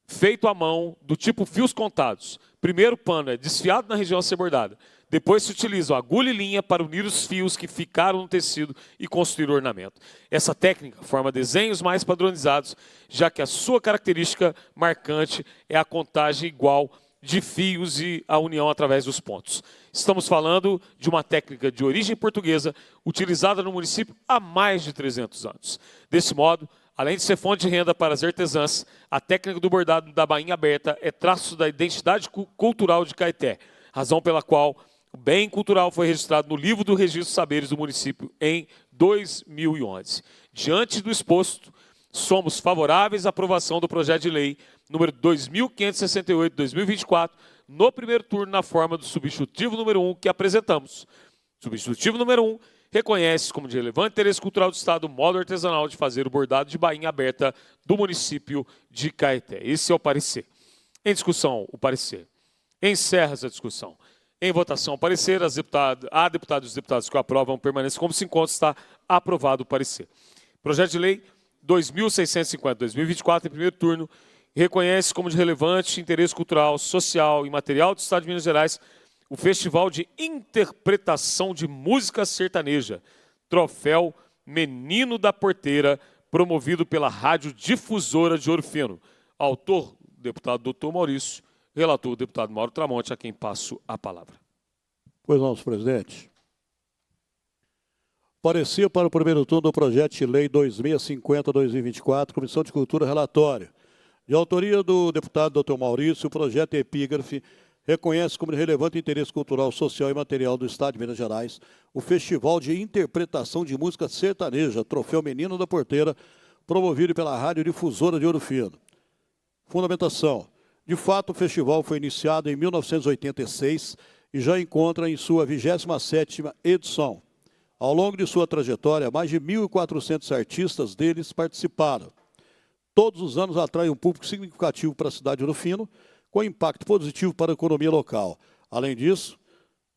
feito à mão, do tipo fios contados. Primeiro o pano é desfiado na região a ser bordada. Depois se utiliza agulha e linha para unir os fios que ficaram no tecido e construir o ornamento. Essa técnica forma desenhos mais padronizados, já que a sua característica marcante é a contagem igual de fios e a união através dos pontos. Estamos falando de uma técnica de origem portuguesa, utilizada no município há mais de 300 anos. Desse modo, além de ser fonte de renda para as artesãs, a técnica do bordado da bainha aberta é traço da identidade cultural de Caeté, razão pela qual o bem cultural foi registrado no livro do Registro de Saberes do município em 2011. Diante do exposto, somos favoráveis à aprovação do projeto de lei número 2568/2024, no primeiro turno, na forma do substitutivo número 1 que apresentamos. Substitutivo número 1 reconhece como de relevante interesse cultural do Estado o modo artesanal de fazer o bordado de bainha aberta do município de Caeté. Esse é o parecer. Em discussão, o parecer. Encerra essa discussão. Em votação, o parecer. A deputada e os deputados que o aprovam permanecem como se encontra. Está aprovado o parecer. Projeto de lei 2650/2024, em primeiro turno, reconhece como de relevante interesse cultural, social e material do Estado de Minas Gerais o Festival de Interpretação de Música Sertaneja, Troféu Menino da Porteira, promovido pela Rádio Difusora de Ouro Fino. Autor, deputado doutor Maurício. Relator, deputado Mauro Tramonte, a quem passo a palavra. Pois não, senhor presidente. Parecer para o primeiro turno do projeto de lei 2650/2024, Comissão de Cultura, relatório. De autoria do deputado doutor Maurício, o projeto epígrafe reconhece como de relevante interesse cultural, social e material do Estado de Minas Gerais o Festival de Interpretação de Música Sertaneja, Troféu Menino da Porteira, promovido pela Rádio Difusora de Ouro Fino. Fundamentação. De fato, o festival foi iniciado em 1986 e já encontra em sua 27ª edição. Ao longo de sua trajetória, mais de 1.400 artistas deles participaram. Todos os anos atrai um público significativo para a cidade de Ouro Fino, com impacto positivo para a economia local. Além disso,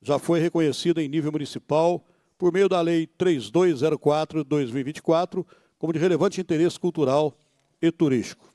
já foi reconhecida em nível municipal, por meio da Lei 3204/2024, como de relevante interesse cultural e turístico.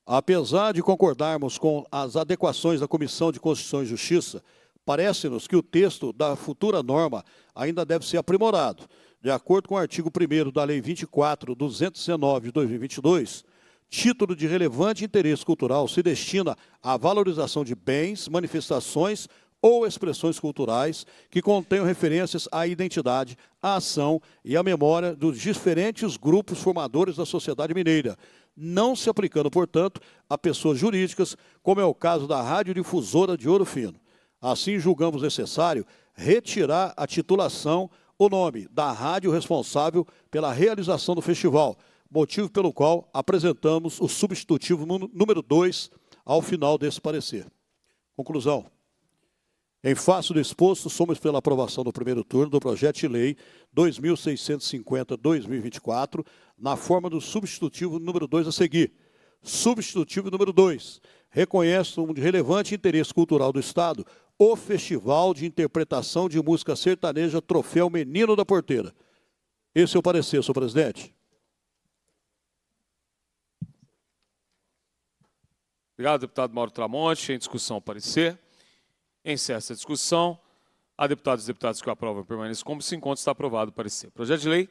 Apesar de concordarmos com as adequações da Comissão de Constituição e Justiça, parece-nos que o texto da futura norma ainda deve ser aprimorado. De acordo com o artigo 1º da Lei 24.219 de 2022, título de relevante interesse cultural se destina à valorização de bens, manifestações ou expressões culturais que contenham referências à identidade, à ação e à memória dos diferentes grupos formadores da sociedade mineira, não se aplicando, portanto, a pessoas jurídicas, como é o caso da Rádio Difusora de Ouro Fino. Assim, julgamos necessário retirar a titulação, o nome da rádio responsável pela realização do festival, motivo pelo qual apresentamos o substitutivo número 2 ao final desse parecer. Conclusão. Em face do exposto, somos pela aprovação do primeiro turno do projeto de lei 2650/2024, na forma do substitutivo número 2 a seguir. Substitutivo número 2. Reconhece como de relevante interesse cultural do Estado o Festival de Interpretação de Música Sertaneja, Troféu Menino da Porteira. Esse é o parecer, senhor presidente. Obrigado, deputado Mauro Tramonte. Em discussão, parecer. Encerra essa discussão. A deputados e deputadas que o aprovam permaneçam como se encontra, está aprovado o parecer. Projeto de lei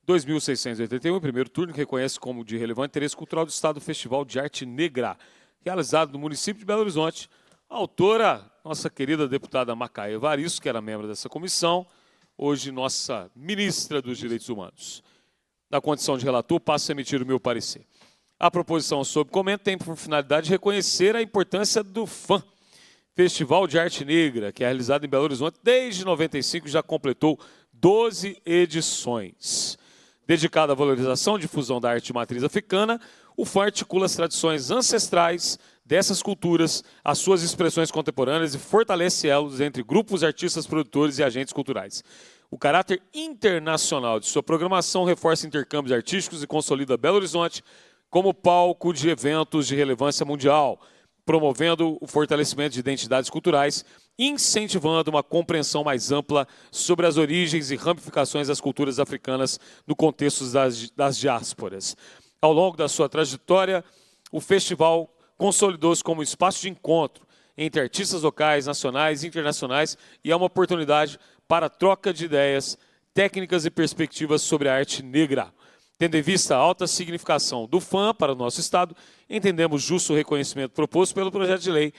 2.681, primeiro turno, que reconhece como de relevante interesse cultural do Estado o Festival de Arte Negra, realizado no município de Belo Horizonte. A autora, nossa querida deputada Macaé Evaristo, que era membro dessa comissão, hoje nossa ministra dos Direitos Humanos. Na condição de relator, passo a emitir o meu parecer. A proposição sob comento tem por finalidade reconhecer a importância do FAM, Festival de Arte Negra, que é realizado em Belo Horizonte desde 95 e já completou 12 edições. Dedicado à valorização e difusão da arte de matriz africana, o FAM articula as tradições ancestrais dessas culturas, as suas expressões contemporâneas e fortalece elos entre grupos, artistas, produtores e agentes culturais. O caráter internacional de sua programação reforça intercâmbios artísticos e consolida Belo Horizonte como palco de eventos de relevância mundial, promovendo o fortalecimento de identidades culturais, incentivando uma compreensão mais ampla sobre as origens e ramificações das culturas africanas no contexto das diásporas. Ao longo da sua trajetória, o festival consolidou-se como um espaço de encontro entre artistas locais, nacionais e internacionais e é uma oportunidade para a troca de ideias, técnicas e perspectivas sobre a arte negra. Tendo em vista a alta significação do FAM para o nosso Estado, entendemos justo o reconhecimento proposto pelo projeto de lei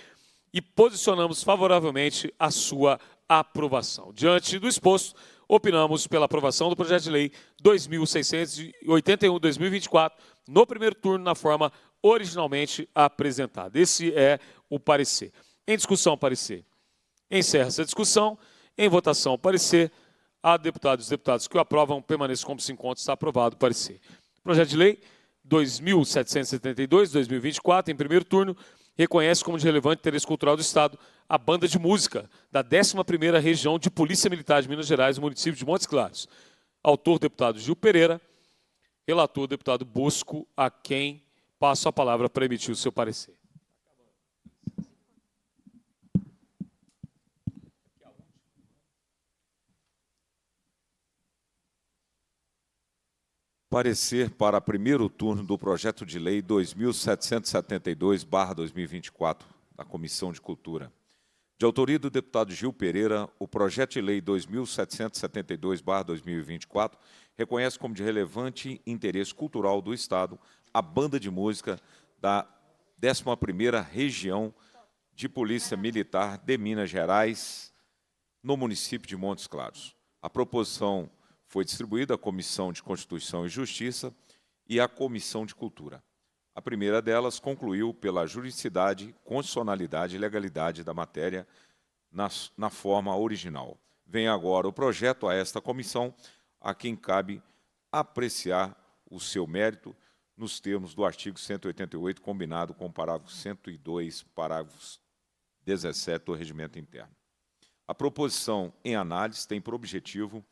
e posicionamos favoravelmente a sua aprovação. Diante do exposto, opinamos pela aprovação do projeto de lei 2.681/2024, no primeiro turno, na forma originalmente apresentada. Esse é o parecer. Em discussão, parecer. Encerra-se a discussão. Em votação, parecer. A deputados e deputadas que o aprovam, permaneçam como se encontra, está aprovado o parecer. Projeto de lei 2.772/2024, em primeiro turno, reconhece como de relevante interesse cultural do Estado a banda de música da 11ª Região de Polícia Militar de Minas Gerais, no município de Montes Claros. Autor, deputado Gil Pereira. Relator, deputado Bosco, a quem passo a palavra para emitir o seu parecer. Parecer para primeiro turno do projeto de lei 2.772/2024, da Comissão de Cultura. De autoria do deputado Gil Pereira, o projeto de lei 2.772/2024 reconhece como de relevante interesse cultural do Estado a banda de música da 11ª Região de Polícia Militar de Minas Gerais, no município de Montes Claros. A proposição foi distribuída à Comissão de Constituição e Justiça e à Comissão de Cultura. A primeira delas concluiu pela juridicidade, constitucionalidade e legalidade da matéria na forma original. Vem agora o projeto a esta comissão, a quem cabe apreciar o seu mérito nos termos do artigo 188, combinado com o parágrafo 102, parágrafos 17 do Regimento Interno. A proposição em análise tem por objetivo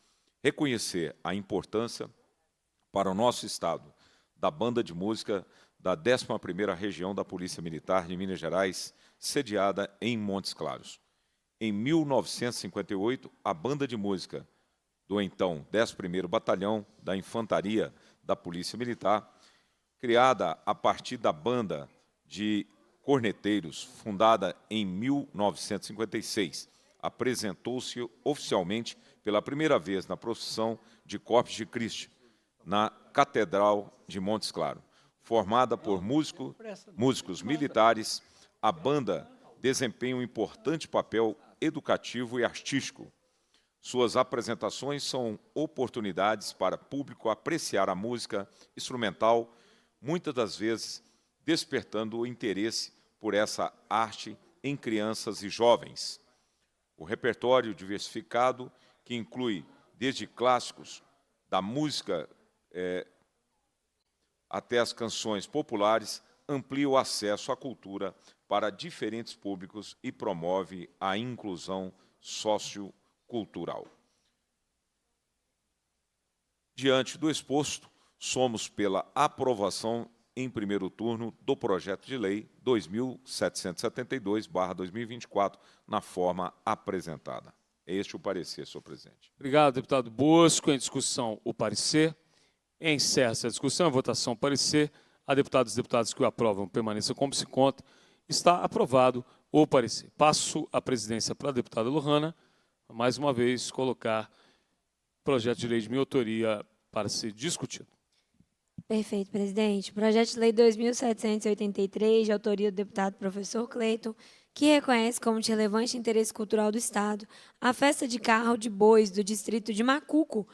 reconhecer a importância para o nosso Estado da banda de música da 11ª Região da Polícia Militar de Minas Gerais, sediada em Montes Claros. Em 1958, a banda de música do então 11º Batalhão da Infantaria da Polícia Militar, criada a partir da banda de corneteiros, fundada em 1956, apresentou-se oficialmente pela primeira vez na procissão de Corpus de Cristo, na Catedral de Montes Claros. Formada por músicos militares, a banda desempenha um importante papel educativo e artístico. Suas apresentações são oportunidades para público apreciar a música instrumental, muitas das vezes despertando o interesse por essa arte em crianças e jovens. O repertório diversificado, que inclui desde clássicos da música até as canções populares, amplia o acesso à cultura para diferentes públicos e promove a inclusão sociocultural. Diante do exposto, somos pela aprovação em primeiro turno do projeto de lei 2.772/2024, na forma apresentada. É este o parecer, senhor presidente. Obrigado, deputado Bosco. Em discussão, o parecer. Encerra-se a discussão, a votação, parecer. A deputados e deputadas que o aprovam permaneçam como se encontra. Está aprovado o parecer. Passo a presidência para a deputada Lohana. mais uma vez, colocar o projeto de lei de minha autoria para ser discutido. Perfeito, presidente. Projeto de lei 2.783, de autoria do deputado professor Cleiton, que reconhece como de relevante interesse cultural do Estado a festa de carro de bois do distrito de Macuco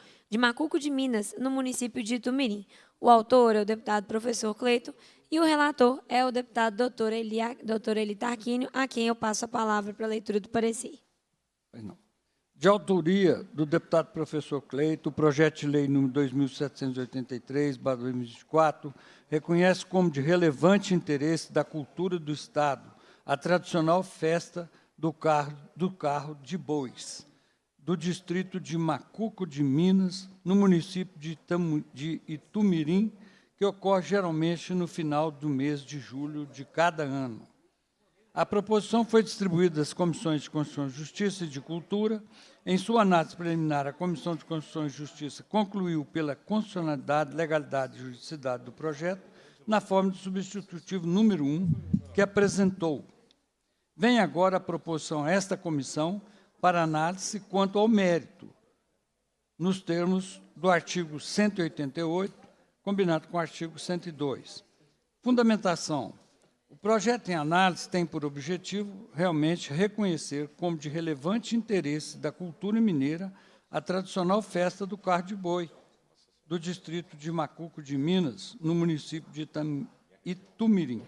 de Minas, no município de Itumirim. O autor é o deputado professor Cleiton e o relator é o deputado doutor Eli Tarquínio, a quem eu passo a palavra para a leitura do parecer. De autoria do deputado professor Cleiton, o projeto de lei número 2783/2024 reconhece como de relevante interesse da cultura do Estado a tradicional festa do carro de bois, do distrito de Macuco de Minas, no município de Itumirim, que ocorre geralmente no final do mês de julho de cada ano. A proposição foi distribuída às comissões de Constituição, Justiça e de Cultura. Em sua análise preliminar, a Comissão de Constituição e Justiça concluiu pela constitucionalidade, legalidade e juridicidade do projeto, na forma do substitutivo número 1, que apresentou. Vem agora a proposição a esta comissão para análise quanto ao mérito, nos termos do artigo 188, combinado com o artigo 102. Fundamentação. O projeto em análise tem por objetivo realmente reconhecer como de relevante interesse da cultura mineira a tradicional festa do carro de boi, do distrito de Macuco de Minas, no município de Itumirim.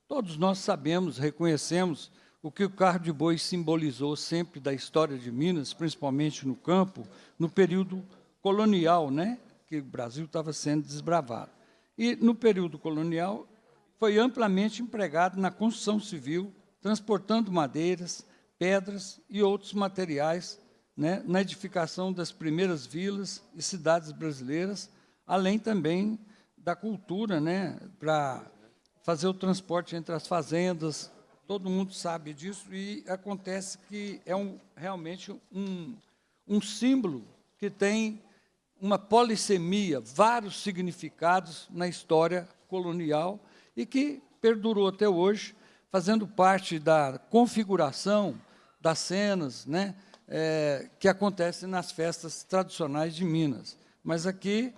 Todos nós sabemos, reconhecemos o que o carro de boi simbolizou sempre da história de Minas, principalmente no campo, no período colonial, né, que o Brasil estava sendo desbravado. E, no período colonial, foi amplamente empregado na construção civil, transportando madeiras, pedras e outros materiais, né, na edificação das primeiras vilas e cidades brasileiras, além também da cultura, né, para fazer o transporte entre as fazendas. Todo mundo sabe disso e acontece que é realmente um símbolo que tem uma polissemia, vários significados na história colonial e que perdurou até hoje, fazendo parte da configuração das cenas, né, que acontecem nas festas tradicionais de Minas. Mas aqui,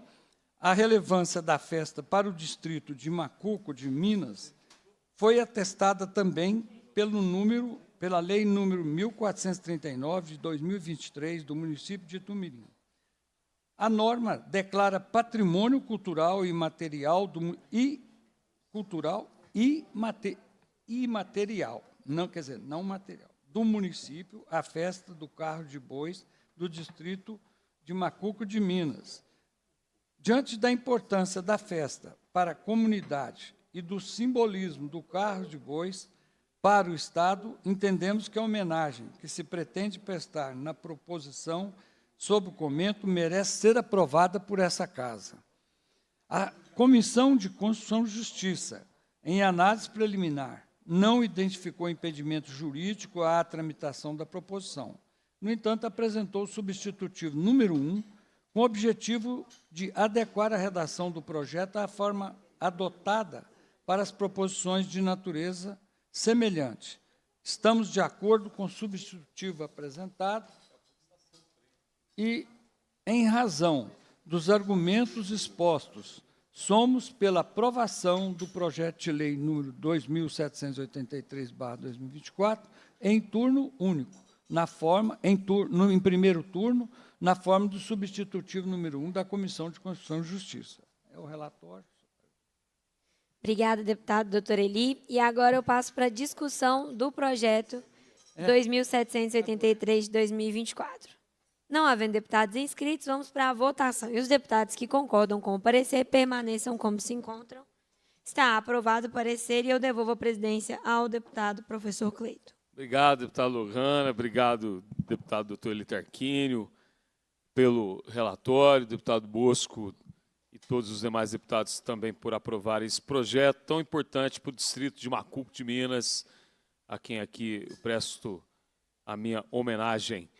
a relevância da festa para o distrito de Macuco, de Minas, foi atestada também pela Lei número 1439, de 2023, do município de Itumirim. A norma declara patrimônio cultural e material imaterial, não material, do município, a festa do carro de bois do distrito de Macuco de Minas. Diante da importância da festa para a comunidade e do simbolismo do carro de bois para o Estado, entendemos que a homenagem que se pretende prestar na proposição sob o comento merece ser aprovada por essa Casa. A Comissão de Constituição e Justiça, em análise preliminar, não identificou impedimento jurídico à tramitação da proposição. No entanto, apresentou o substitutivo número 1, com o objetivo de adequar a redação do projeto à forma adotada para as proposições de natureza semelhante. Estamos de acordo com o substitutivo apresentado e, em razão dos argumentos expostos, somos pela aprovação do projeto de lei número 2783/2024 em turno único, em primeiro turno, na forma do substitutivo número 1 da Comissão de Constituição e Justiça. É o relatório. Obrigada, deputado doutor Eli. E agora eu passo para a discussão do projeto 2783 de 2024. Não havendo deputados inscritos, vamos para a votação. E os deputados que concordam com o parecer permaneçam como se encontram. Está aprovado o parecer e eu devolvo a presidência ao deputado professor Cleiton. Obrigado, deputado Lohana. Obrigado, deputado doutor Eli Tarquínio, pelo relatório, deputado Bosco e todos os demais deputados também por aprovar esse projeto tão importante para o distrito de Macuco de Minas, a quem aqui eu presto a minha homenagem.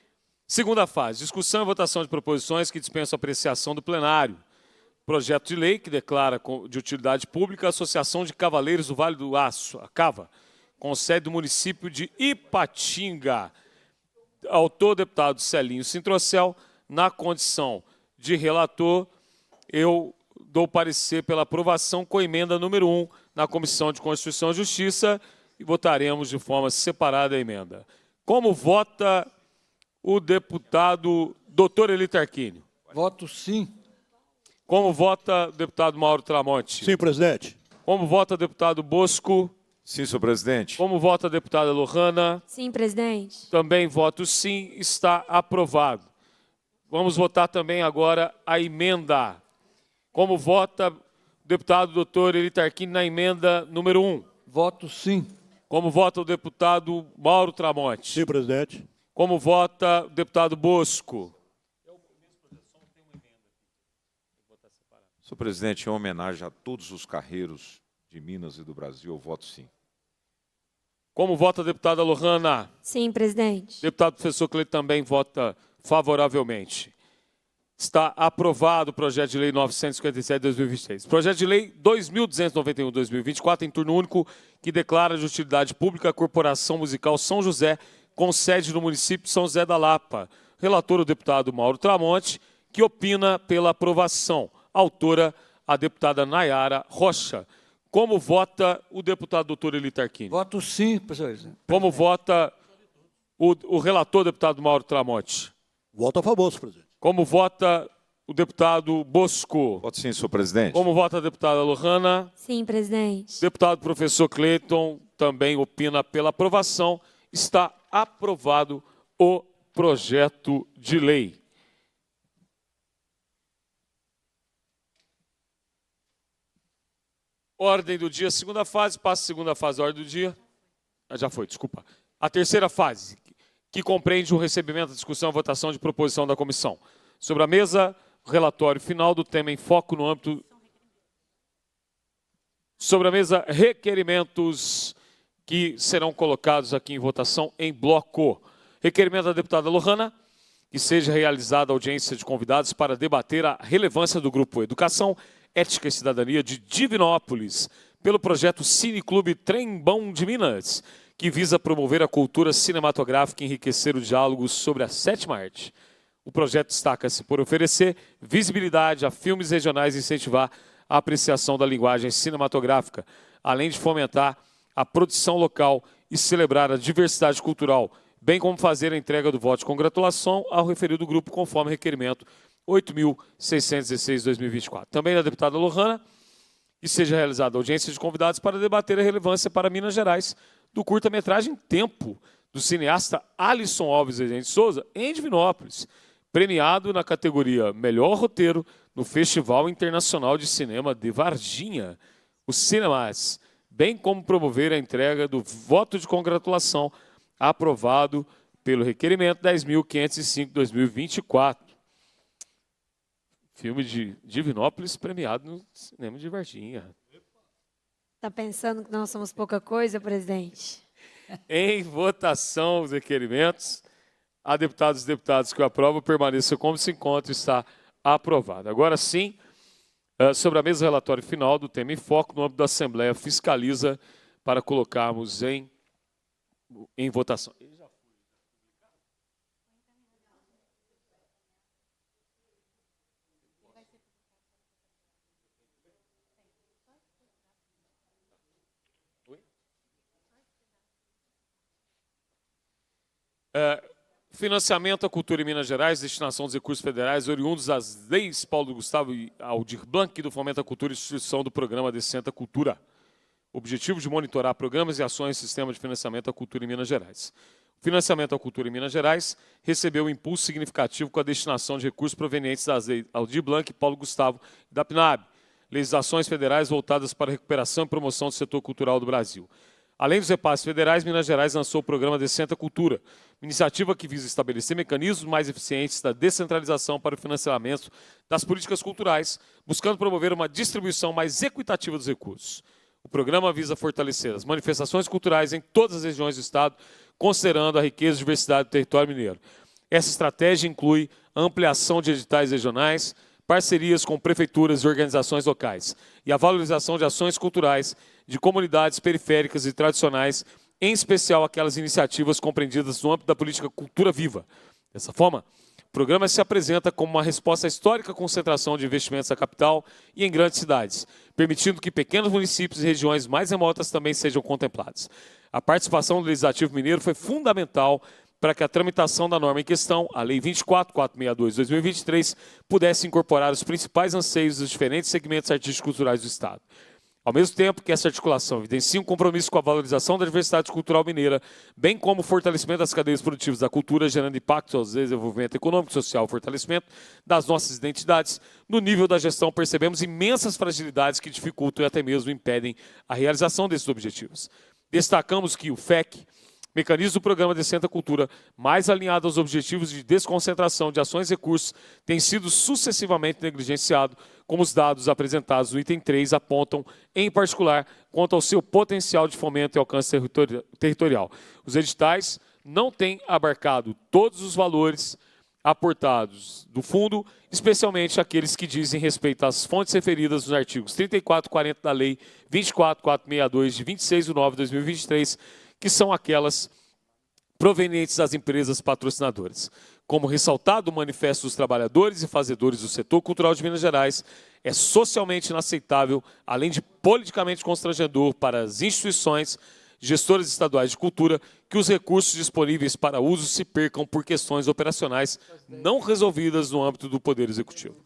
Segunda fase, discussão e votação de proposições que dispensam apreciação do plenário. Projeto de lei que declara de utilidade pública a Associação de Cavaleiros do Vale do Aço, a CAVA, com sede do município de Ipatinga. autor, deputado Celinho Sintrocel, na condição de relator, eu dou parecer pela aprovação com a emenda número 1 na Comissão de Constituição e Justiça e votaremos de forma separada a emenda. Como vota o deputado Dr. Eli Tarquínio? Voto sim. Como vota o deputado Mauro Tramonte? Sim, presidente. Como vota o deputado Bosco? Sim, senhor presidente. Como vota a deputada Lohana? Sim, presidente. Também voto sim, está aprovado. Vamos votar também agora a emenda. Como vota o deputado Dr. Eli Tarquínio na emenda número 1? Voto sim. Como vota o deputado Mauro Tramonte? Sim, presidente. Como vota o deputado Bosco? Senhor presidente, em homenagem a todos os carreiros de Minas e do Brasil, eu voto sim. Como vota a deputada Lohana? Sim, presidente. Deputado professor Cleiton também vota favoravelmente. Está aprovado o projeto de lei 957 de 2023. Projeto de lei 2291 de 2024, em turno único, que declara de utilidade pública a Corporação Musical São José, com sede no município de São José da Lapa. Relator o deputado Mauro Tramonte, que opina pela aprovação. Autora a deputada Nayara Rocha. Como vota o deputado doutor Eli Tarquínio? Voto sim, presidente. Como vota o relator, deputado Mauro Tramonte? Voto a favor, senhor presidente. Como vota o deputado Bosco? Voto sim, senhor presidente. Como vota a deputada Lohana? Sim, presidente. Deputado professor Cleiton também opina pela aprovação. Está aprovado o projeto de lei. Ordem do dia, segunda fase. Passa a segunda fase da ordem do dia. Já foi, desculpa. A terceira fase, que compreende o recebimento, a discussão e a votação de proposição da comissão. Sobre a mesa, relatório final do tema em foco no âmbito... Sobre a mesa, requerimentos que serão colocados aqui em votação em bloco. Requerimento da deputada Lohana, que seja realizada audiência de convidados para debater a relevância do Grupo Educação, Ética e Cidadania de Divinópolis, pelo projeto Cine Clube Trembão de Minas, que visa promover a cultura cinematográfica e enriquecer o diálogo sobre a sétima arte. O projeto destaca-se por oferecer visibilidade a filmes regionais e incentivar a apreciação da linguagem cinematográfica, além de fomentar a produção local e celebrar a diversidade cultural, bem como fazer a entrega do voto de congratulação ao referido grupo, conforme requerimento 8.616/2024. Também da deputada Lohana, que seja realizada audiência de convidados para debater a relevância para Minas Gerais do curta-metragem Tempo, do cineasta Alisson Alves Rezende Souza, em Divinópolis, premiado na categoria Melhor Roteiro no Festival Internacional de Cinema de Varginha, o Cinemas, bem como promover a entrega do voto de congratulação aprovado pelo requerimento 10.505/2024. Filme de Divinópolis premiado no cinema de Varginha. Está pensando que nós somos pouca coisa, presidente? Em votação os requerimentos, a deputados e deputadas que o aprovam permaneçam como se encontra, está aprovado. Agora sim, sobre a mesa relatório final do tema em foco, no âmbito da Assembleia fiscaliza para colocarmos em votação. Financiamento à cultura em Minas Gerais, destinação dos recursos federais oriundos das leis Paulo Gustavo e Aldir Blanc do Fomento à Cultura e instituição do programa Descenta Cultura. Objetivo de monitorar programas e ações do sistema de financiamento à cultura em Minas Gerais. O financiamento à cultura em Minas Gerais recebeu um impulso significativo com a destinação de recursos provenientes das leis Aldir Blanc, Paulo Gustavo e da PNAB, legislações federais voltadas para a recuperação e promoção do setor cultural do Brasil. Além dos repasses federais, Minas Gerais lançou o programa Descenta Cultura, iniciativa que visa estabelecer mecanismos mais eficientes da descentralização para o financiamento das políticas culturais, buscando promover uma distribuição mais equitativa dos recursos. O programa visa fortalecer as manifestações culturais em todas as regiões do Estado, considerando a riqueza e diversidade do território mineiro. Essa estratégia inclui a ampliação de editais regionais, parcerias com prefeituras e organizações locais e a valorização de ações culturais de comunidades periféricas e tradicionais em especial aquelas iniciativas compreendidas no âmbito da política Cultura Viva. Dessa forma, o programa se apresenta como uma resposta à histórica concentração de investimentos da capital e em grandes cidades, permitindo que pequenos municípios e regiões mais remotas também sejam contemplados. A participação do Legislativo Mineiro foi fundamental para que a tramitação da norma em questão, a Lei 24.462/2023, pudesse incorporar os principais anseios dos diferentes segmentos artísticos e culturais do Estado. Ao mesmo tempo que essa articulação evidencia um compromisso com a valorização da diversidade cultural mineira, bem como o fortalecimento das cadeias produtivas da cultura, gerando impacto ao desenvolvimento econômico e social, o fortalecimento das nossas identidades, no nível da gestão percebemos imensas fragilidades que dificultam e até mesmo impedem a realização desses objetivos. Destacamos que o FEC, mecanismo do Programa Descenta Cultura, mais alinhado aos objetivos de desconcentração de ações e recursos, tem sido sucessivamente negligenciado, como os dados apresentados no item 3 apontam, em particular, quanto ao seu potencial de fomento e alcance territorial. Os editais não têm abarcado todos os valores aportados do fundo, especialmente aqueles que dizem respeito às fontes referidas nos artigos 34 e 40 da Lei 24.462, de 26/9/2023, que são aquelas provenientes das empresas patrocinadoras. Como ressaltado no Manifesto dos Trabalhadores e Fazedores do Setor Cultural de Minas Gerais, é socialmente inaceitável, além de politicamente constrangedor para as instituições gestoras estaduais de cultura, que os recursos disponíveis para uso se percam por questões operacionais não resolvidas no âmbito do Poder Executivo.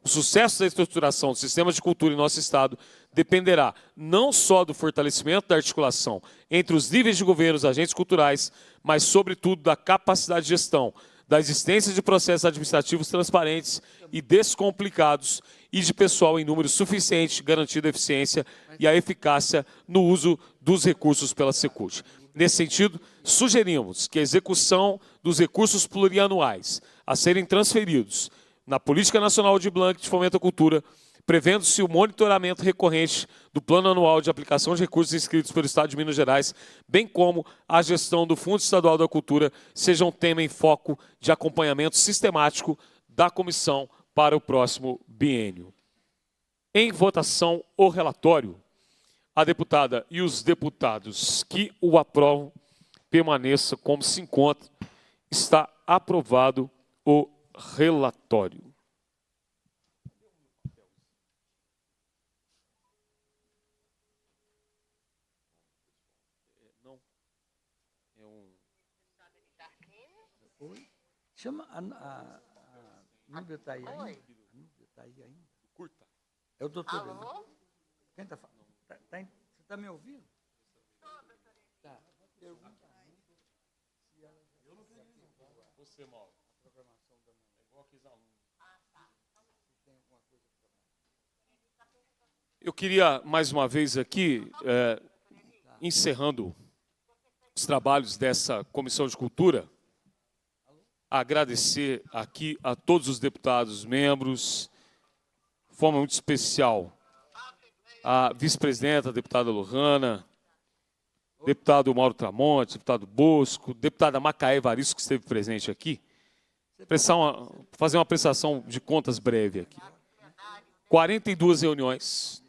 O sucesso da estruturação dos sistemas de cultura em nosso Estado dependerá não só do fortalecimento da articulação entre os níveis de governo e os agentes culturais, mas, sobretudo, da capacidade de gestão, da existência de processos administrativos transparentes e descomplicados e de pessoal em número suficiente, garantindo a eficiência e a eficácia no uso dos recursos pela Secult. Nesse sentido, sugerimos que a execução dos recursos plurianuais a serem transferidos na Política Nacional de Blanc de Fomento à Cultura, prevendo-se o monitoramento recorrente do Plano Anual de Aplicação de Recursos inscritos pelo Estado de Minas Gerais, bem como a gestão do Fundo Estadual da Cultura, seja um tema em foco de acompanhamento sistemático da Comissão para o próximo biênio. Em votação, o relatório. A deputada e os deputados que o aprovam permaneça como se encontra. Está aprovado o relatório. Chama a Núbia está aí ainda? A Núbia está aí ainda? Curta. É o doutor. Quem está falando? Você está me ouvindo? Tá. Pergunta. Você, Mauro. É igual aqueles alunos. Eu queria, mais uma vez aqui, encerrando os trabalhos dessa Comissão de Cultura, agradecer aqui a todos os deputados membros, de forma muito especial, a vice-presidenta, a deputada Lohana, deputado Mauro Tramonte, deputado Bosco, deputada Macaé Evaristo, que esteve presente aqui, fazer uma prestação de contas breve aqui. 42 reuniões,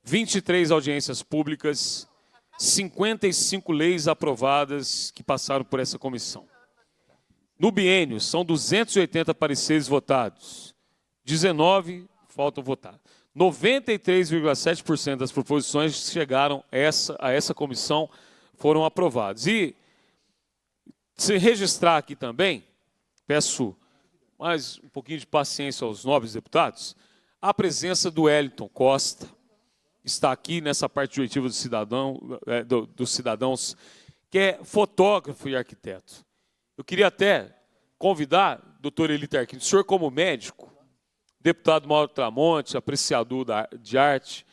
23 audiências públicas, 55 leis aprovadas que passaram por essa comissão. No biênio, são 280 pareceres votados, 19 faltam votar. 93,7% das proposições que chegaram a essa comissão foram aprovadas. E, se registrar aqui também, peço mais um pouquinho de paciência aos nobres deputados, a presença do Wellington Costa, está aqui nessa parte diretiva dos cidadãos, que é fotógrafo e arquiteto. Eu queria até convidar, doutor Elito Arquino, o senhor como médico, deputado Mauro Tramonte, apreciador de arte,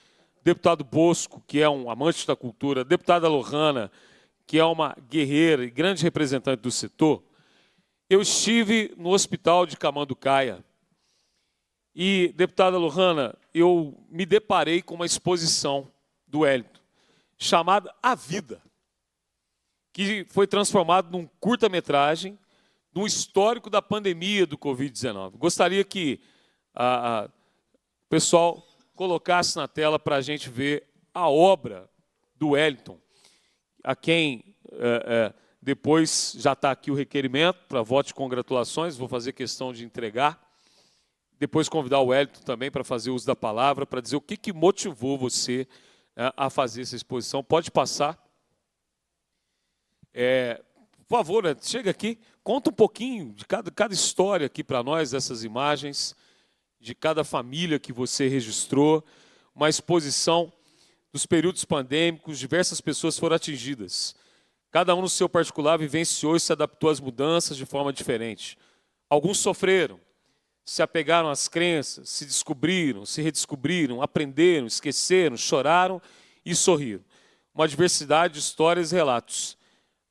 deputado Bosco, que é um amante da cultura, deputada Lohana, que é uma guerreira e grande representante do setor. Eu estive no hospital de Camanducaia e, deputada Lohana, eu me deparei com uma exposição do Wellington, chamada A Vida, que foi transformado num curta-metragem, num histórico da pandemia do Covid-19. Gostaria que o pessoal colocasse na tela para a gente ver a obra do Wellington, a quem Depois já está aqui o requerimento para voto de congratulações, vou fazer questão de entregar. Depois convidar o Wellington também para fazer uso da palavra, para dizer o que motivou você a fazer essa exposição. Pode passar. Por favor, né, chega aqui, conta um pouquinho de cada história aqui para nós, dessas imagens, de cada família que você registrou, uma exposição dos períodos pandêmicos, diversas pessoas foram atingidas. Cada um no seu particular vivenciou e se adaptou às mudanças de forma diferente. Alguns sofreram, se apegaram às crenças, se descobriram, se redescobriram, aprenderam, esqueceram, choraram e sorriram. Uma diversidade de histórias e relatos.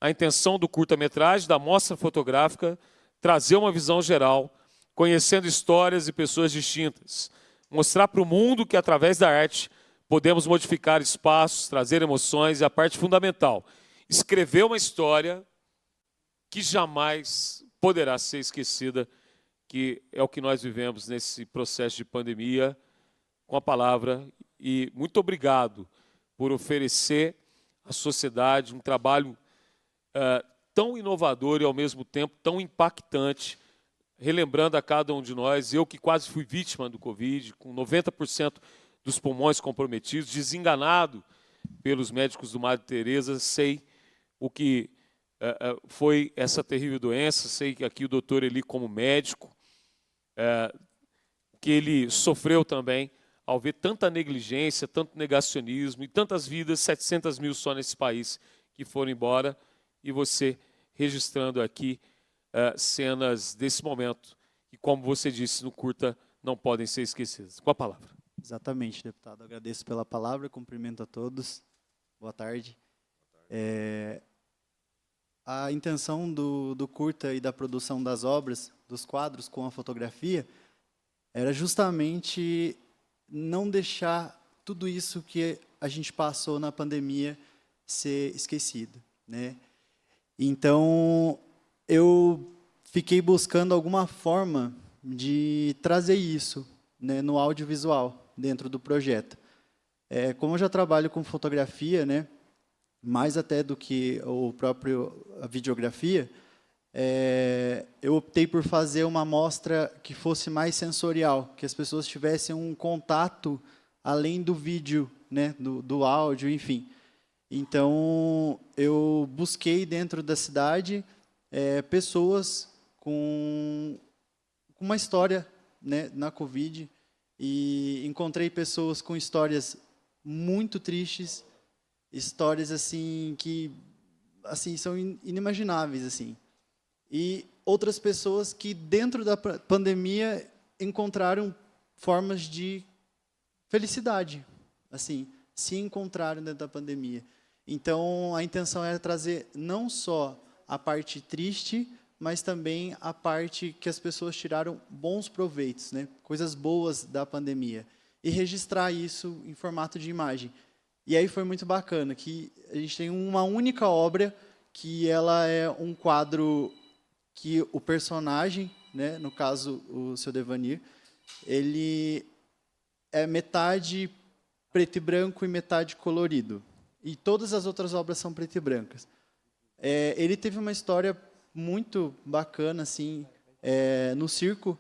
A intenção do curta-metragem, da mostra fotográfica, trazer uma visão geral, conhecendo histórias e pessoas distintas. Mostrar para o mundo que, através da arte, podemos modificar espaços, trazer emoções e, a parte fundamental, escrever uma história que jamais poderá ser esquecida, que é o que nós vivemos nesse processo de pandemia, com a palavra. E muito obrigado por oferecer à sociedade um trabalho tão inovador e, ao mesmo tempo, tão impactante, relembrando a cada um de nós, eu que quase fui vítima do Covid, com 90% dos pulmões comprometidos, desenganado pelos médicos do Madre Teresa, sei o que foi essa terrível doença, sei que aqui o doutor Eli, como médico, que ele sofreu também ao ver tanta negligência, tanto negacionismo e tantas vidas, 700 mil só nesse país, que foram embora, e você registrando aqui cenas desse momento, que, como você disse no curta, não podem ser esquecidas. Com a palavra. Exatamente, deputado. Agradeço pela palavra, cumprimento a todos. Boa tarde. A intenção do curta e da produção das obras, dos quadros com a fotografia, era justamente não deixar tudo isso que a gente passou na pandemia ser esquecido, né? Então, eu fiquei buscando alguma forma de trazer isso, né, no audiovisual, dentro do projeto. Como eu já trabalho com fotografia, né, mais até do que a videografia, eu optei por fazer uma mostra que fosse mais sensorial, que as pessoas tivessem um contato além do vídeo, né, do áudio, enfim. Então, eu busquei dentro da cidade pessoas com uma história, né, na Covid, e encontrei pessoas com histórias muito tristes, histórias assim que assim são inimagináveis assim. E outras pessoas que dentro da pandemia encontraram formas de felicidade, assim, se encontraram dentro da pandemia. Então, a intenção era trazer não só a parte triste, mas também a parte que as pessoas tiraram bons proveitos, né? Coisas boas da pandemia, e registrar isso em formato de imagem. E aí foi muito bacana, que a gente tem uma única obra, que ela é um quadro que o personagem, né, no caso o seu Devanir, ele é metade preto e branco e metade colorido. E todas as outras obras são preto e brancas. Ele teve uma história muito bacana assim, no circo,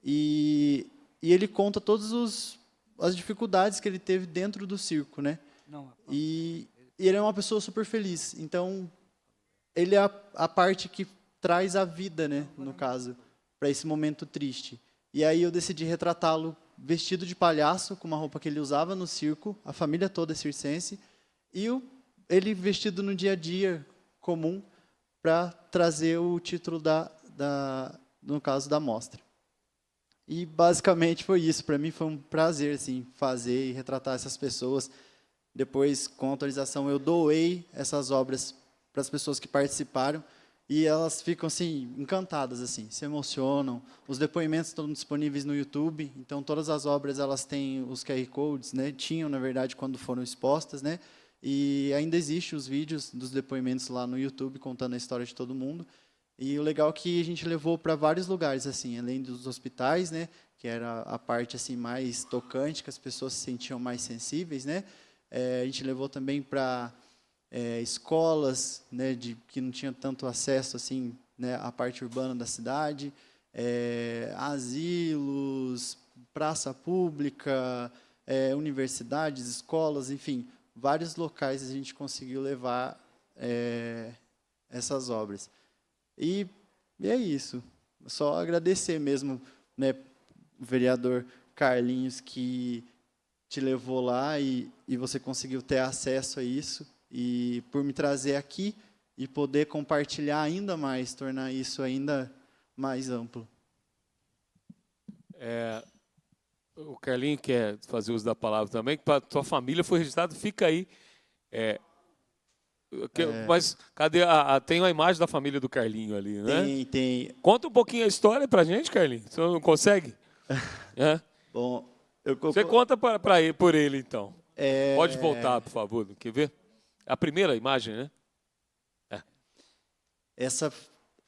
e ele conta todas as dificuldades que ele teve dentro do circo, né? E ele é uma pessoa super feliz. Então, ele é a parte que traz a vida, né, no caso, para esse momento triste. E aí eu decidi retratá-lo vestido de palhaço, com uma roupa que ele usava no circo, a família toda é circense, e ele vestido no dia a dia comum, para trazer o título no caso da mostra. E basicamente foi isso. Para mim foi um prazer assim, fazer e retratar essas pessoas. Depois, com autorização, eu doei essas obras para as pessoas que participaram, e elas ficam assim encantadas, assim, se emocionam. Os depoimentos estão disponíveis no YouTube, então todas as obras elas têm os QR codes, né? Tinham, na verdade, quando foram expostas, né? E ainda existem os vídeos dos depoimentos lá no YouTube, contando a história de todo mundo. E o legal é que a gente levou para vários lugares, assim, além dos hospitais, né, que era a parte assim mais tocante, que as pessoas se sentiam mais sensíveis, né? A gente levou também para escolas, né, que não tinham tanto acesso assim, né, à parte urbana da cidade, asilos, praça pública, universidades, escolas, enfim, vários locais a gente conseguiu levar essas obras. E é isso. Só agradecer mesmo, né, o vereador Carlinhos, que te levou lá e você conseguiu ter acesso a isso, e por me trazer aqui e poder compartilhar ainda mais, tornar isso ainda mais amplo. O Carlinho quer fazer uso da palavra também, que para a tua família foi registrado, fica aí. Mas cadê tem uma imagem da família do Carlinho ali, né? Tem. Conta um pouquinho a história pra gente, Carlinho. Você não consegue? Bom, Você conta por ele, então. Pode voltar, por favor. Quer ver? A primeira imagem, né?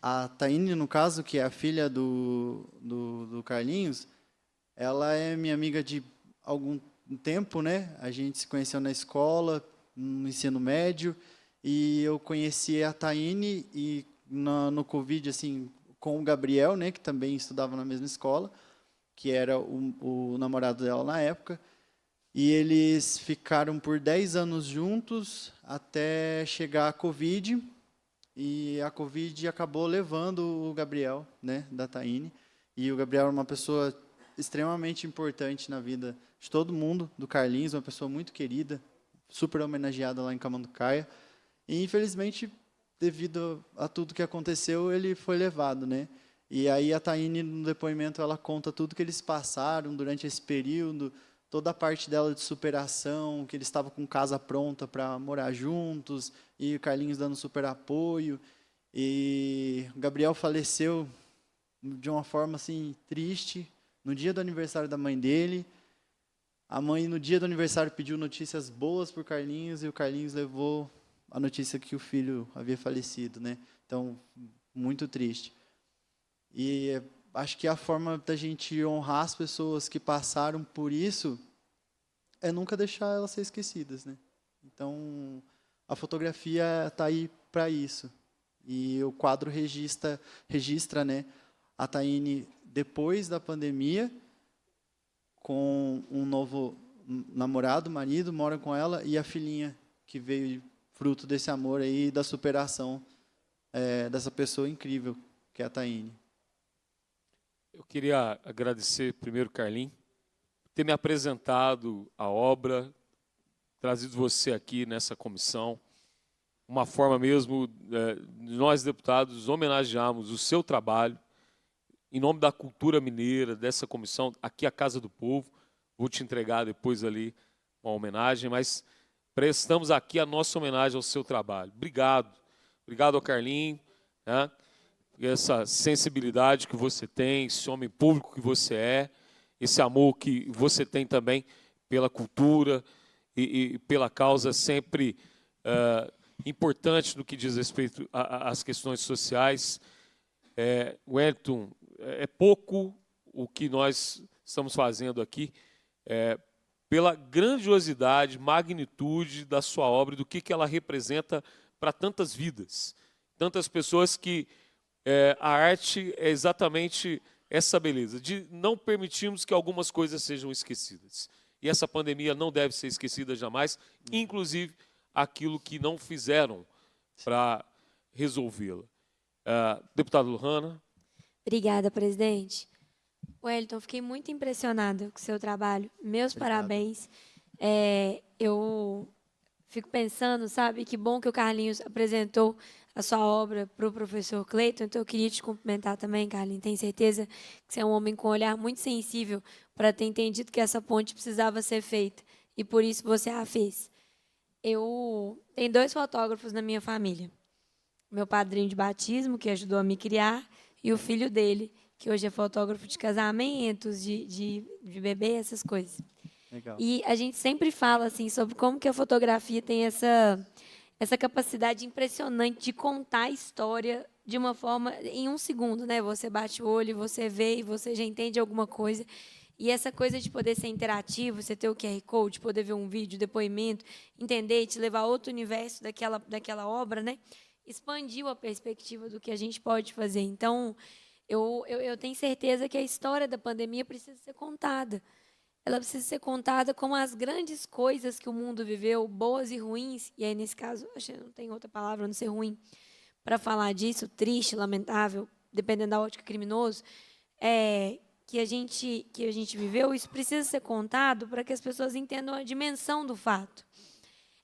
A Taine, no caso, que é a filha do Carlinhos, ela é minha amiga de algum tempo, né? A gente se conheceu na escola, no ensino médio, e eu conheci a Taine e no Covid, assim, com o Gabriel, né, que também estudava na mesma escola, que era o namorado dela na época, e eles ficaram por 10 anos juntos até chegar a Covid, e a Covid acabou levando o Gabriel, né, da Taine, e o Gabriel era uma pessoa extremamente importante na vida de todo mundo, do Carlinhos, uma pessoa muito querida, super homenageada lá em Camanducaia, e infelizmente, devido a tudo que aconteceu, ele foi levado, né? E aí a Taine, no depoimento, ela conta tudo que eles passaram durante esse período, toda a parte dela de superação, que eles estavam com casa pronta para morar juntos, e o Carlinhos dando super apoio. E o Gabriel faleceu de uma forma assim triste, no dia do aniversário da mãe dele. A mãe, no dia do aniversário, pediu notícias boas para o Carlinhos, e o Carlinhos levou a notícia que o filho havia falecido, né? Então, muito triste. E acho que a forma da gente honrar as pessoas que passaram por isso é nunca deixar elas ser esquecidas, né? Então, a fotografia está aí para isso. E o quadro registra, né, a Taine depois da pandemia, com um novo namorado, marido, mora com ela, e a filhinha, que veio fruto desse amor aí, da superação dessa pessoa incrível, que é a Taine. Eu queria agradecer primeiro, Carlinhos, por ter me apresentado a obra, trazido você aqui nessa comissão, uma forma mesmo de nós, deputados, homenagearmos o seu trabalho, em nome da cultura mineira, dessa comissão, aqui a Casa do Povo. Vou te entregar depois ali uma homenagem, mas prestamos aqui a nossa homenagem ao seu trabalho. Obrigado. Obrigado ao Carlinhos, né? Essa sensibilidade que você tem, esse homem público que você é, esse amor que você tem também pela cultura e pela causa sempre importante no que diz respeito às questões sociais. Wellington, é pouco o que nós estamos fazendo aqui, pela grandiosidade, magnitude da sua obra, do que ela representa para tantas vidas, tantas pessoas que a arte é exatamente essa beleza, de não permitirmos que algumas coisas sejam esquecidas. E essa pandemia não deve ser esquecida jamais, inclusive aquilo que não fizeram para resolvê-la. Deputada Lohana. Obrigada, presidente. Wellington, fiquei muito impressionada com o seu trabalho. Meus parabéns. Eu fico pensando, sabe, que bom que o Carlinhos apresentou a sua obra para o professor Cleiton, então eu queria te cumprimentar também, Carlinhos. Tenho certeza que você é um homem com um olhar muito sensível para ter entendido que essa ponte precisava ser feita, e por isso você a fez. Eu tenho 2 fotógrafos na minha família. Meu padrinho de batismo, que ajudou a me criar, e o filho dele, que hoje é fotógrafo de casamentos, de bebê, essas coisas. Legal. E a gente sempre fala assim, sobre como que a fotografia tem essa capacidade impressionante de contar a história de uma forma, em 1 segundo, né? Você bate o olho, você vê e você já entende alguma coisa. E essa coisa de poder ser interativo, você ter o QR Code, poder ver um vídeo, depoimento, entender e te levar a outro universo daquela obra, né? Expandiu a perspectiva do que a gente pode fazer. Então, eu tenho certeza que a história da pandemia precisa ser contada. Ela precisa ser contada como as grandes coisas que o mundo viveu, boas e ruins, e aí, nesse caso, acho que não tem outra palavra a não ser ruim, para falar disso, triste, lamentável, dependendo da ótica criminoso, que a gente viveu, isso precisa ser contado para que as pessoas entendam a dimensão do fato.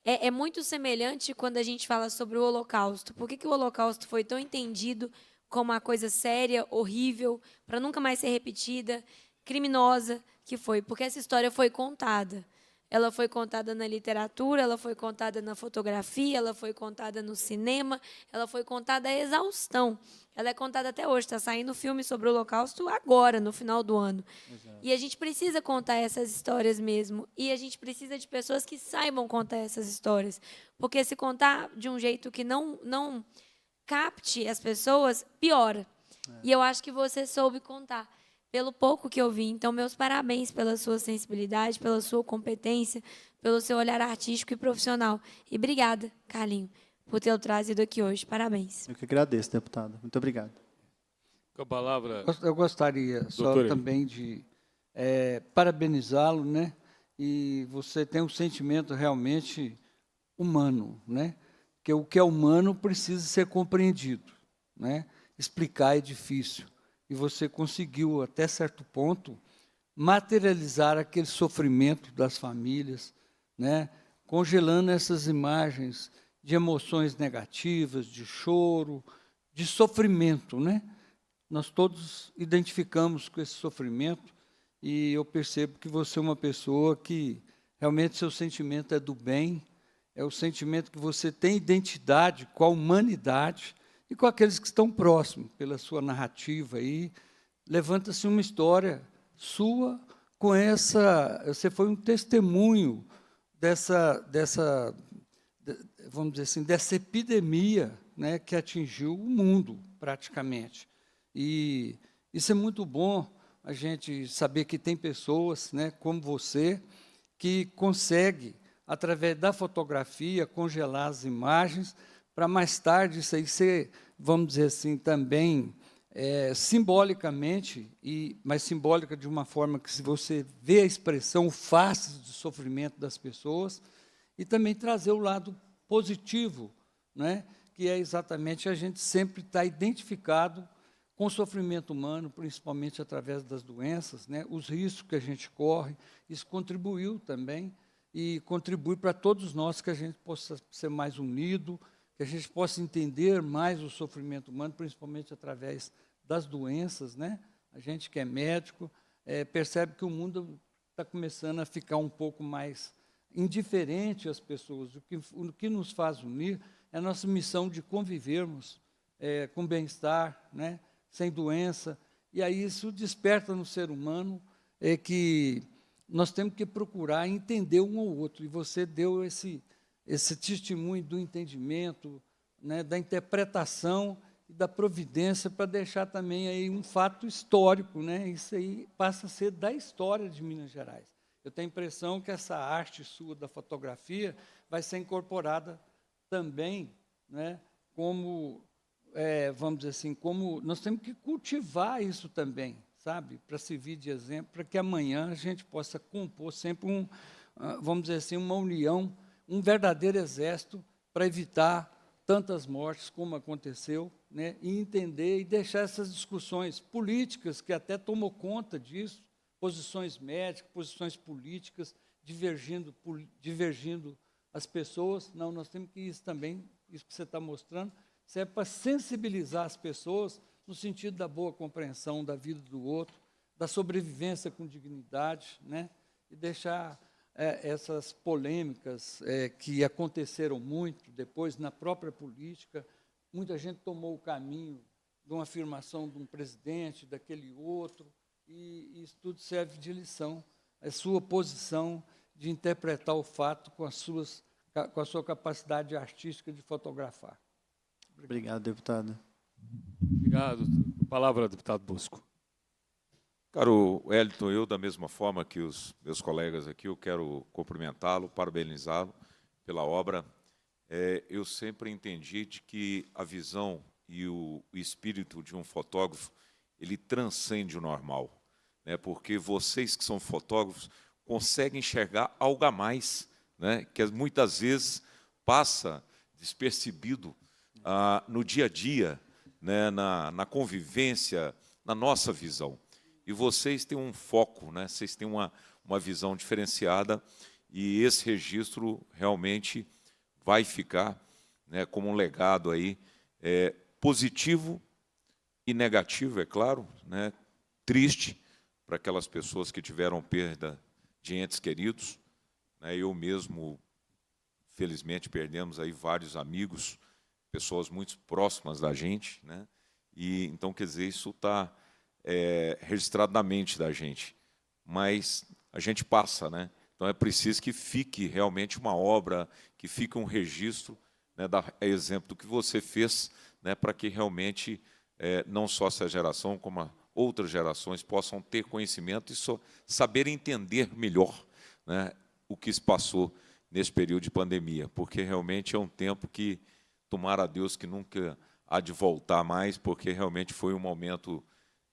É muito semelhante quando a gente fala sobre o Holocausto. Por que o Holocausto foi tão entendido como uma coisa séria, horrível, para nunca mais ser repetida, criminosa, que foi? Porque essa história foi contada. Ela foi contada na literatura, ela foi contada na fotografia, ela foi contada no cinema, ela foi contada à exaustão. Ela é contada até hoje, está saindo filme sobre o Holocausto agora, no final do ano. Exato. E a gente precisa contar essas histórias mesmo. E a gente precisa de pessoas que saibam contar essas histórias. Porque se contar de um jeito que não capte as pessoas, piora. E eu acho que você soube contar, pelo pouco que eu vi. Então, meus parabéns pela sua sensibilidade, pela sua competência, pelo seu olhar artístico e profissional. E obrigada, Carlinho, por ter trazido aqui hoje. Parabéns. Eu que agradeço, deputada. Muito obrigado. Com a palavra... Eu gostaria só também de parabenizá-lo, né? E você tem um sentimento realmente humano, né? Que o que é humano precisa ser compreendido, né? Explicar é difícil. E você conseguiu, até certo ponto, materializar aquele sofrimento das famílias, né? Congelando essas imagens de emoções negativas, de choro, de sofrimento, né? Nós todos identificamos com esse sofrimento e eu percebo que você é uma pessoa que realmente seu sentimento é do bem, é o sentimento que você tem identidade com a humanidade e com aqueles que estão próximos, pela sua narrativa aí. Levanta-se uma história sua com essa... Você foi um testemunho vamos dizer assim, dessa epidemia, né, que atingiu o mundo, praticamente. E isso é muito bom, a gente saber que tem pessoas, né, como você, que consegue, através da fotografia, congelar as imagens, para mais tarde isso aí ser, vamos dizer assim, também simbolicamente, mas simbólica de uma forma que, se você vê a expressão, o face do sofrimento das pessoas, e também trazer o lado positivo, né, que é exatamente a gente sempre estar identificado com o sofrimento humano, principalmente através das doenças, né, os riscos que a gente corre. Isso contribuiu também, e contribui para todos nós que a gente possa ser mais unido, que a gente possa entender mais o sofrimento humano, principalmente através das doenças, né? A gente que é médico percebe que o mundo está começando a ficar um pouco mais indiferente às pessoas. O que nos faz unir é a nossa missão de convivermos com bem-estar, né? Sem doença. E aí isso desperta no ser humano que nós temos que procurar entender um ao outro. E você deu esse testemunho do entendimento, né, da interpretação e da providência, para deixar também aí um fato histórico, né? Isso aí passa a ser da história de Minas Gerais. Eu tenho a impressão que essa arte sua da fotografia vai ser incorporada também, né, como, vamos dizer assim, como nós temos que cultivar isso também, sabe? Para servir de exemplo, para que amanhã a gente possa compor sempre vamos dizer assim, uma união, um verdadeiro exército para evitar tantas mortes como aconteceu, né, e entender e deixar essas discussões políticas que até tomou conta disso, posições médicas, posições políticas, divergindo as pessoas. Não, nós temos que isso também, isso que você está mostrando, isso é para sensibilizar as pessoas no sentido da boa compreensão da vida do outro, da sobrevivência com dignidade, né, e deixar essas polêmicas que aconteceram muito depois na própria política. Muita gente tomou o caminho de uma afirmação de um presidente, daquele outro, e isso tudo serve de lição. A sua posição de interpretar o fato com a sua capacidade artística de fotografar. Obrigado, deputado. Obrigado. Palavra, deputado Bosco. Caro Wellington, eu, da mesma forma que os meus colegas aqui, eu quero cumprimentá-lo, parabenizá-lo pela obra. Eu sempre entendi de que a visão e o espírito de um fotógrafo, ele transcende o normal, né? Porque vocês que são fotógrafos conseguem enxergar algo a mais, né? Que muitas vezes passa despercebido no dia a dia, né? Na convivência, na nossa visão. E vocês têm um foco, né? Vocês têm uma visão diferenciada e esse registro realmente vai ficar, né, como um legado aí, positivo e negativo, é claro, né? Triste para aquelas pessoas que tiveram perda de entes queridos, né? Eu mesmo, felizmente, perdemos aí vários amigos, pessoas muito próximas da gente, né? E então, quer dizer, isso está registrado na mente da gente, mas a gente passa, né? Então é preciso que fique realmente uma obra, que fique um registro, né, exemplo do que você fez, né, para que realmente não só essa geração, como outras gerações possam ter conhecimento e saber entender melhor, né, o que se passou nesse período de pandemia, porque realmente é um tempo que, tomara a Deus, que nunca há de voltar mais, porque realmente foi um momento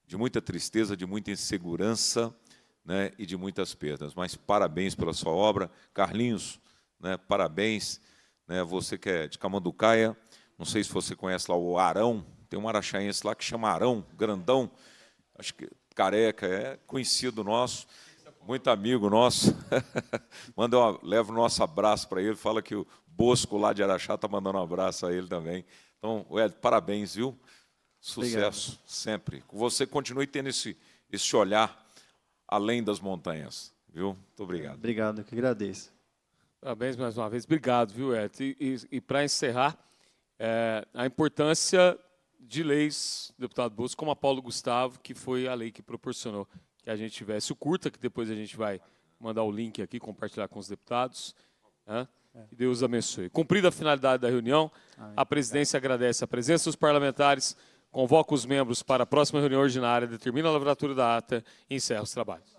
de muita tristeza, de muita insegurança, né, e de muitas perdas. Mas parabéns pela sua obra. Carlinhos, né, parabéns. Né, você que é de Camanducaia, não sei se você conhece lá o Arão, tem um araxaense lá que chama Arão, grandão, acho que careca, é conhecido nosso, muito amigo nosso. Leva o nosso abraço para ele, fala que o Bosco lá de Araxá está mandando um abraço a ele também. Então, Ed, parabéns, viu? Sucesso. Obrigado. Sempre. Você continue tendo esse olhar além das montanhas, viu? Muito obrigado. Obrigado, eu que agradeço. Parabéns mais uma vez. Obrigado, viu, Ed? E para encerrar, a importância de leis, deputado Bosco, como a Paulo Gustavo, que foi a lei que proporcionou que a gente tivesse o curta, que depois a gente vai mandar o link aqui, compartilhar com os deputados. Né? Que Deus abençoe. Cumprida a finalidade da reunião, a presidência agradece a presença dos parlamentares, convoca os membros para a próxima reunião ordinária, determina a lavratura da ata e encerra os trabalhos.